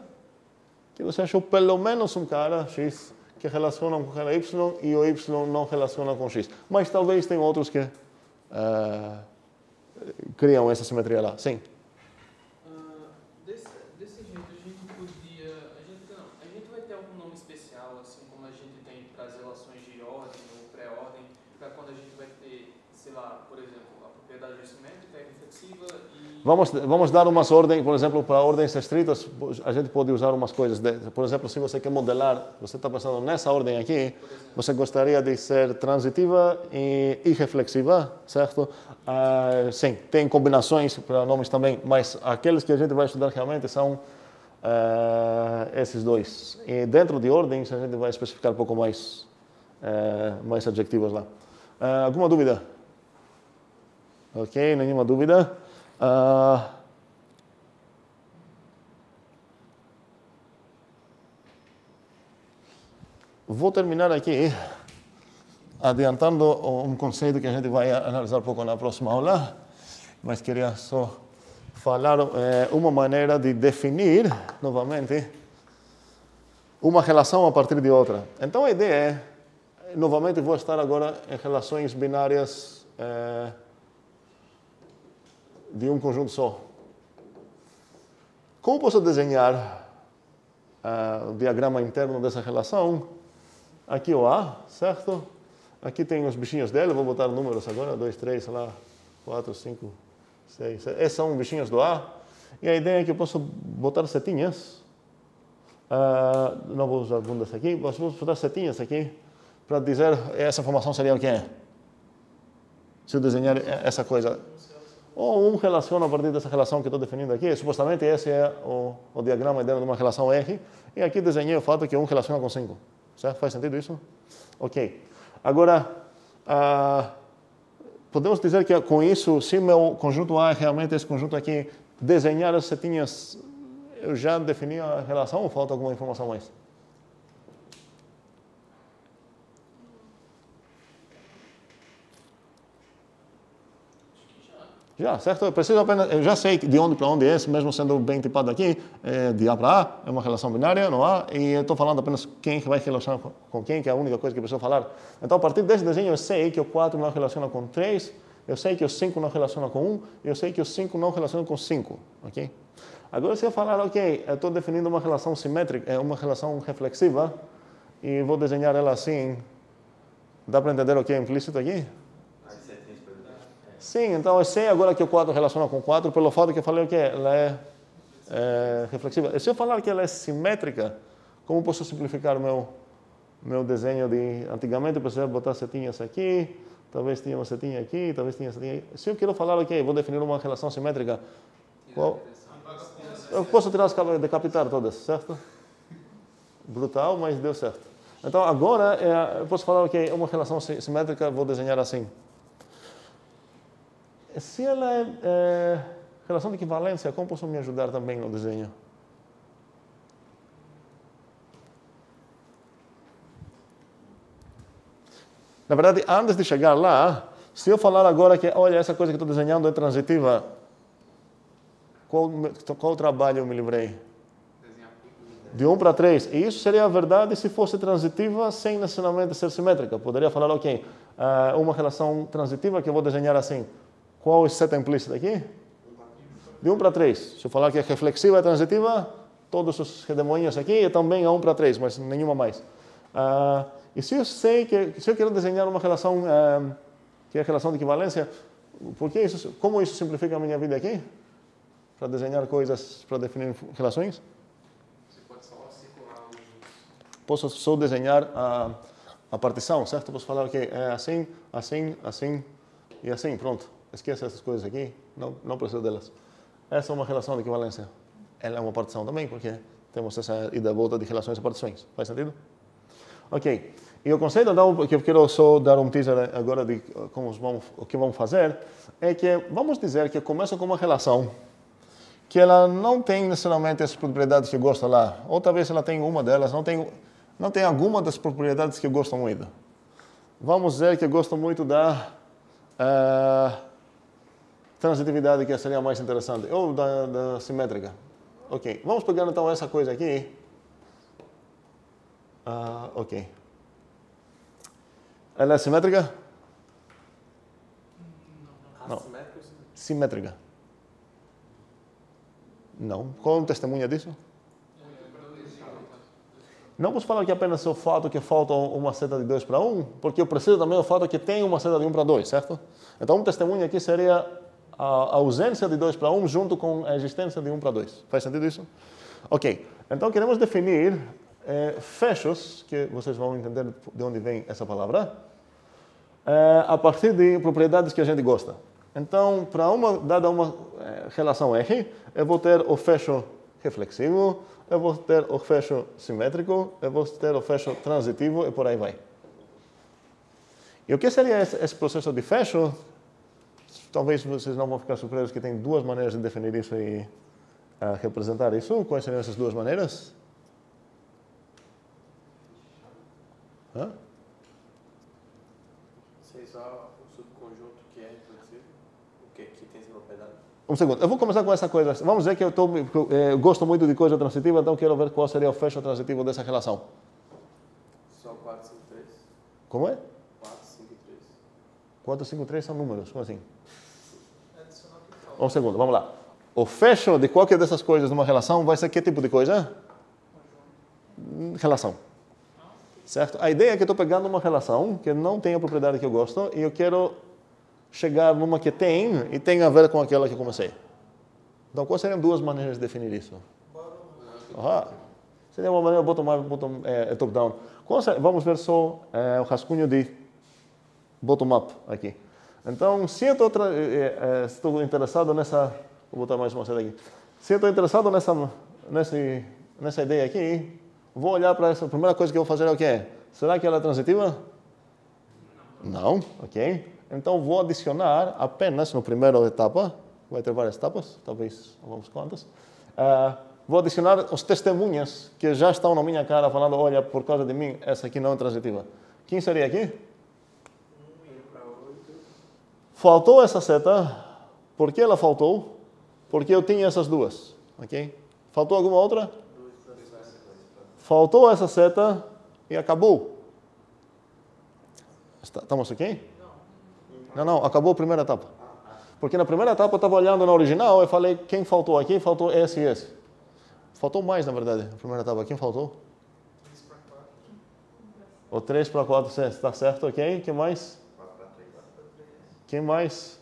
Que você achou pelo menos um cara X que relaciona com o cara Y e o Y não relaciona com X. Mas talvez tem outros que criam essa simetria lá. Sim. Desse jeito a gente podia... A gente vai ter algum nome especial, assim como a gente tem para as relações de ordem ou pré-ordem, para quando a gente vai ter, sei lá, por exemplo, a propriedade assimétrica é reflexiva e... Vamos dar umas ordens, por exemplo, para ordens estritas, a gente pode usar umas coisas. Por exemplo, se você quer modelar, você está pensando nessa ordem aqui, você gostaria de ser transitiva e irreflexiva, certo? Sim, tem combinações para nomes também, mas aqueles que a gente vai estudar realmente são esses dois. E dentro de ordens a gente vai especificar um pouco mais adjetivos lá. Alguma dúvida? Ok, nenhuma dúvida. Vou terminar aqui adiantando um conceito que a gente vai analisar um pouco na próxima aula, mas queria só falar uma maneira de definir, novamente, uma relação a partir de outra. Então a ideia é, novamente vou estar agora em relações binárias de um conjunto só. Como posso desenhar o diagrama interno dessa relação? Aqui o A, certo? Aqui tem os bichinhos dela, vou botar números agora, 2, 3, sei lá, 4, 5, 6, 7. Esses são bichinhos do A. E a ideia é que eu posso botar setinhas. Não vou usar bundas aqui, mas vou botar setinhas aqui para dizer essa informação seria o quê? Se eu desenhar essa coisa. Ou um relaciona a partir dessa relação que estou definindo aqui. Supostamente esse é o diagrama ideal de uma relação R. E aqui desenhei o fato que um relaciona com 5. Certo? Faz sentido isso? Ok. Agora, podemos dizer que com isso, se meu conjunto A é realmente esse conjunto aqui, desenhar as setinhas, eu já defini a relação ou falta alguma informação mais? Já, certo? Eu preciso apenas, eu já sei de onde para onde é, mesmo sendo bem tipado aqui, de A para A, é uma relação binária, não há, e eu estou falando apenas quem vai relacionar com quem, que é a única coisa que eu preciso falar. Então, a partir desse desenho, eu sei que o 4 não relaciona com 3, eu sei que o 5 não relaciona com 1, e eu sei que o 5 não relaciona com 5, ok? Agora, se eu falar, ok, eu estou definindo uma relação simétrica, uma relação reflexiva, e vou desenhar ela assim, dá para entender o que é implícito aqui? Sim, então eu sei agora que o 4 relaciona com 4 pelo fato que eu falei que ela é reflexiva. E se eu falar que ela é simétrica, como posso simplificar meu desenho de... Antigamente eu precisava botar setinhas aqui, talvez tinha uma setinha aqui, talvez tinha uma setinha aqui. Se eu quero falar, ok, vou definir uma relação simétrica, qual? Eu posso tirar decapitar todas, certo? Brutal, mas deu certo. Então agora eu posso falar, ok, uma relação simétrica, vou desenhar assim. Se ela é relação de equivalência, como posso me ajudar também no desenho? Na verdade, antes de chegar lá, se eu falar agora que, olha, essa coisa que estou desenhando é transitiva, qual trabalho eu me livrei? De 1 para 3. E isso seria a verdade se fosse transitiva sem necessariamente ser simétrica. Poderia falar, ok, uma relação transitiva que eu vou desenhar assim. Qual seta implícita aqui? De 1 para 3. Se eu falar que é reflexiva e transitiva, todos os redemoinhos aqui é também a 1 para 3, mas nenhuma mais. E se eu sei que, se eu quero desenhar uma relação que é a relação de equivalência, como isso simplifica a minha vida aqui? Para desenhar coisas, para definir relações? Você pode só circular os juntos. Posso só desenhar a partição, certo? Posso falar que é assim, assim, assim e assim, pronto. Esqueça essas coisas aqui, não preciso delas. Essa é uma relação de equivalência. Ela é uma partição também, porque temos essa ida e volta de relações e partições. Faz sentido? Ok. E o conceito, então, que eu quero só dar um teaser agora de o que vamos fazer, é que vamos dizer que começa com uma relação que ela não tem necessariamente as propriedades que eu gosto lá. Ou talvez ela tenha uma delas, não tem alguma das propriedades que eu gosto muito. Vamos dizer que eu gosto muito da... transitividade, que seria mais interessante, ou da simétrica. Ok, vamos pegar então essa coisa aqui. Ok. Ela é simétrica? Não. Simétrica? Não. Qual é a testemunha disso? Não posso falar que apenas o fato que falta uma seta de 2 para 1, porque eu preciso também do fato que tem uma seta de 1 para 2, certo? Então, um testemunho aqui seria a ausência de 2 para 1 junto com a existência de 1 para 2. Faz sentido isso? Ok. Então, queremos definir fechos, que vocês vão entender de onde vem essa palavra, a partir de propriedades que a gente gosta. Então, para dada uma relação R, eu vou ter o fecho reflexivo, eu vou ter o fecho simétrico, eu vou ter o fecho transitivo e por aí vai. E o que seria esse processo de fecho? Talvez vocês não vão ficar surpresos que tem duas maneiras de definir isso e representar isso. Quais seriam essas duas maneiras? Sei só o subconjunto que é reflexivo, o que tem essa propriedade. Um segundo, eu vou começar com essa coisa. Vamos dizer que eu gosto muito de coisa transitiva, então quero ver qual seria o fecho transitivo dessa relação. Só 4, 5, 3. Como é? 4, 5 e 3. 4, 5, 3 são números, como assim? Um segundo, vamos lá. o fecho de qualquer dessas coisas numa relação vai ser que tipo de coisa? Relação. Certo? A ideia é que eu estou pegando uma relação que não tem a propriedade que eu gosto e eu quero chegar numa que tem e tem a ver com aquela que eu comecei. Então, quais seriam duas maneiras de definir isso? Seria uma maneira top-down. Vamos ver só o rascunho de bottom-up aqui. Então, se eu estou interessado nessa... Vou botar mais uma seta aqui. Se eu estou interessado nessa ideia aqui, vou olhar para essa. A primeira coisa que eu vou fazer é o quê? Será que ela é transitiva? Não. Ok. Então, vou adicionar apenas na primeira etapa. Vai ter várias etapas, talvez algumas quantas. Vou adicionar os testemunhas que já estão na minha cara falando, olha, por causa de mim, essa aqui não é transitiva. Quem seria aqui? Faltou essa seta. Por que ela faltou? Porque eu tinha essas duas. Ok? Faltou alguma outra? Faltou essa seta e acabou. Estamos aqui? Não, acabou a primeira etapa. Porque na primeira etapa eu estava olhando na original e falei, quem faltou aqui? Faltou esse e esse. Faltou mais, na verdade, na primeira etapa. Quem faltou? 3 para 4. O 3 para 4, está certo, ok? Quem mais? 4 para 3. Quem mais?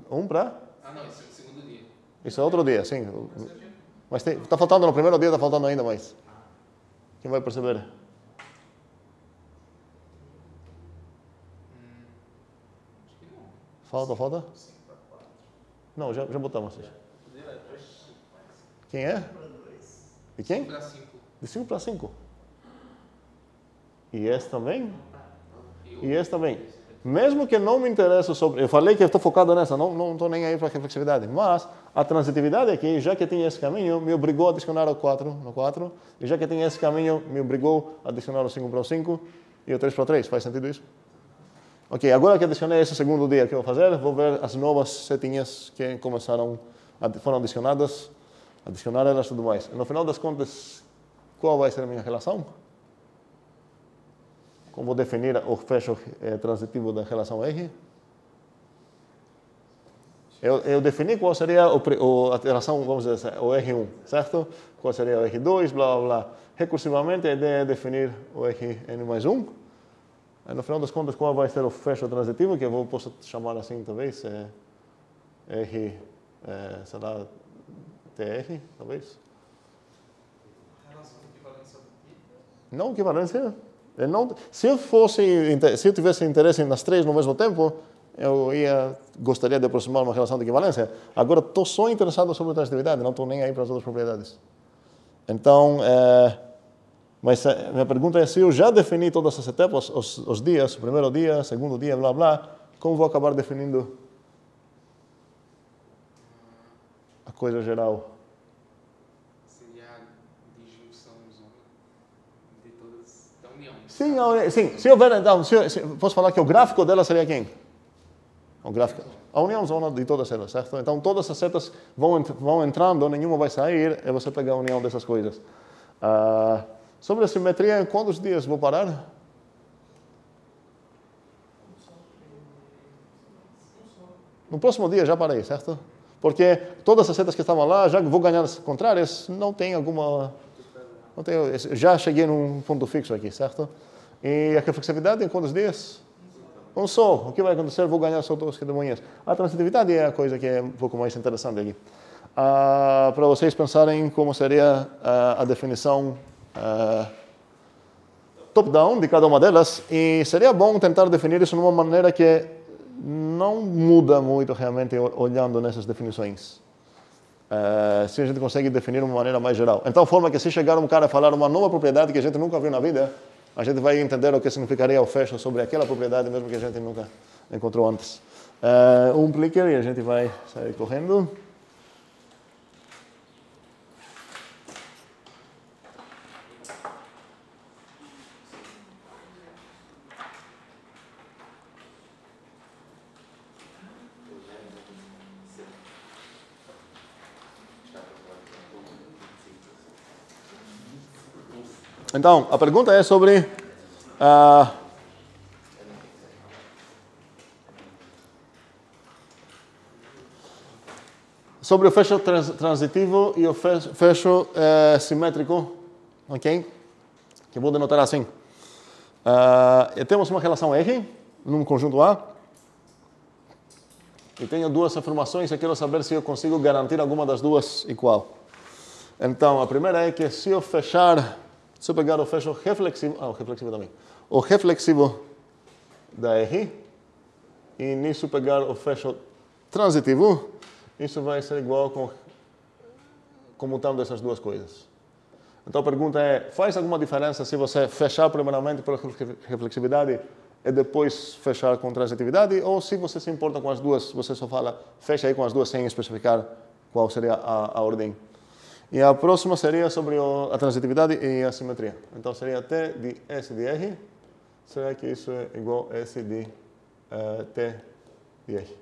1 para? Ah, não, isso é o segundo dia. Isso é outro dia, sim. Mas está faltando no primeiro dia, está faltando ainda mais. Quem vai perceber? Acho que não. Falta? Não, já botamos. Quem é? De quem? 5 para 5. De 5 para 5. E esse também? E esse também. Mesmo que não me interesse sobre... Eu falei que eu estou focado nessa, não estou nem aí para a reflexividade. Mas a transitividade aqui, já que tinha esse caminho, me obrigou a adicionar o 4 no 4. E já que tinha esse caminho, me obrigou a adicionar o 5 para o 5 e o 3 para o 3. Faz sentido isso? Ok, agora que adicionei esse segundo dia que eu vou fazer, vou ver as novas setinhas que foram adicionadas, adicionar elas e tudo mais. No final das contas, qual vai ser a minha relação? Como vou definir o fecho transitivo da relação R? Eu defini qual seria a relação, vamos dizer, o R1, certo? Qual seria o R2, blá, blá, blá. Recursivamente, a ideia é definir o Rn mais 1. Aí, no final das contas, qual vai ser o fecho transitivo, que eu posso chamar assim, talvez, R, sei lá, TR, talvez? Relação de equivalência do Não equivalência. Se eu tivesse interesse nas três no mesmo tempo, eu gostaria de aproximar uma relação de equivalência. Agora, estou só interessado sobre a transitividade, não estou nem aí para as outras propriedades. Então, mas a minha pergunta é, se eu já defini todas essas etapas, os dias, o primeiro dia, segundo dia, blá, blá, como vou acabar definindo a coisa geral? Seria a disjunção de todas da união. Sim, se houver, então, posso falar que o gráfico dela seria quem? O gráfico. A união zona de todas elas, certo? Então, todas as setas vão entrando, nenhuma vai sair, e você pega a união dessas coisas. Sobre a simetria, em quantos dias vou parar? No próximo dia já parei, certo? Porque todas as setas que estavam lá, já vou ganhar as contrárias, não tem alguma... já cheguei num ponto fixo aqui, certo? E a reflexividade em quantos dias? Um só. O que vai acontecer? Vou ganhar só todas as testemunhas. A transitividade é a coisa que é um pouco mais interessante aqui. Para vocês pensarem como seria a definição top-down de cada uma delas, e seria bom tentar definir isso de uma maneira que não muda muito realmente olhando nessas definições. Se a gente consegue definir de uma maneira mais geral. Então, forma que se chegar um cara a falar uma nova propriedade que a gente nunca viu na vida, a gente vai entender o que significaria o fecho sobre aquela propriedade, mesmo que a gente nunca encontrou antes. Um clicker e a gente vai sair correndo. Então, a pergunta é sobre Sobre o fecho transitivo e o fecho simétrico, ok? Que vou denotar assim. Temos uma relação R num conjunto A. E tenho duas afirmações e quero saber se eu consigo garantir alguma das duas igual. Então, a primeira é que se eu pegar o fecho reflexivo, o reflexivo também, o reflexivo da R, e nisso pegar o fecho transitivo, isso vai ser igual comutando essas duas coisas. Então a pergunta é, faz alguma diferença se você fechar primeiramente pela reflexividade e depois fechar com transitividade, ou se você se importa com as duas, você só fala, fecha aí com as duas sem especificar qual seria a ordem. E a próxima seria sobre a transitividade e a simetria. Então seria T de S de R, será que isso é igual a S de T de R?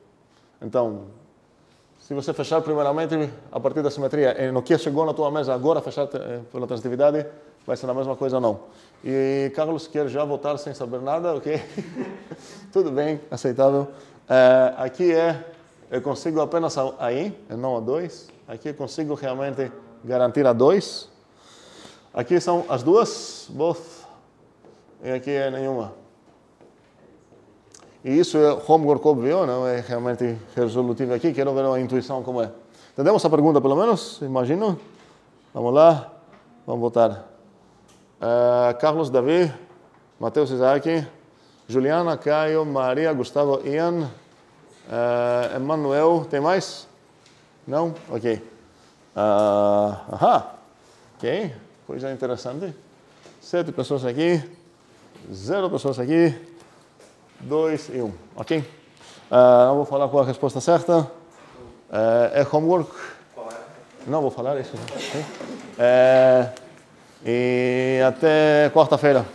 Então, se você fechar primeiramente a partir da simetria, e no que chegou na tua mesa agora fechar pela transitividade, vai ser a mesma coisa ou não. E Carlos quer já votar sem saber nada, ok? Tudo bem, aceitável. Aqui eu consigo apenas a I, e não a 2. Aqui eu consigo realmente garantir a 2. Aqui são as duas, both, e aqui é nenhuma. E isso é homework óbvio, não é realmente resolutivo aqui, quero ver a intuição como é. Entendemos a pergunta pelo menos? Imagino. Vamos lá, vamos votar. Carlos, Davi, Matheus, Isaac, Juliana, Caio, Maria, Gustavo, Ian, Emanuel, tem mais? Não? Ok. Ok, coisa interessante. 7 pessoas aqui, 0 pessoas aqui, 2 e 1, ok? Não vou falar qual a resposta certa. É homework. Qual é? Não vou falar isso. Okay? E até quarta-feira.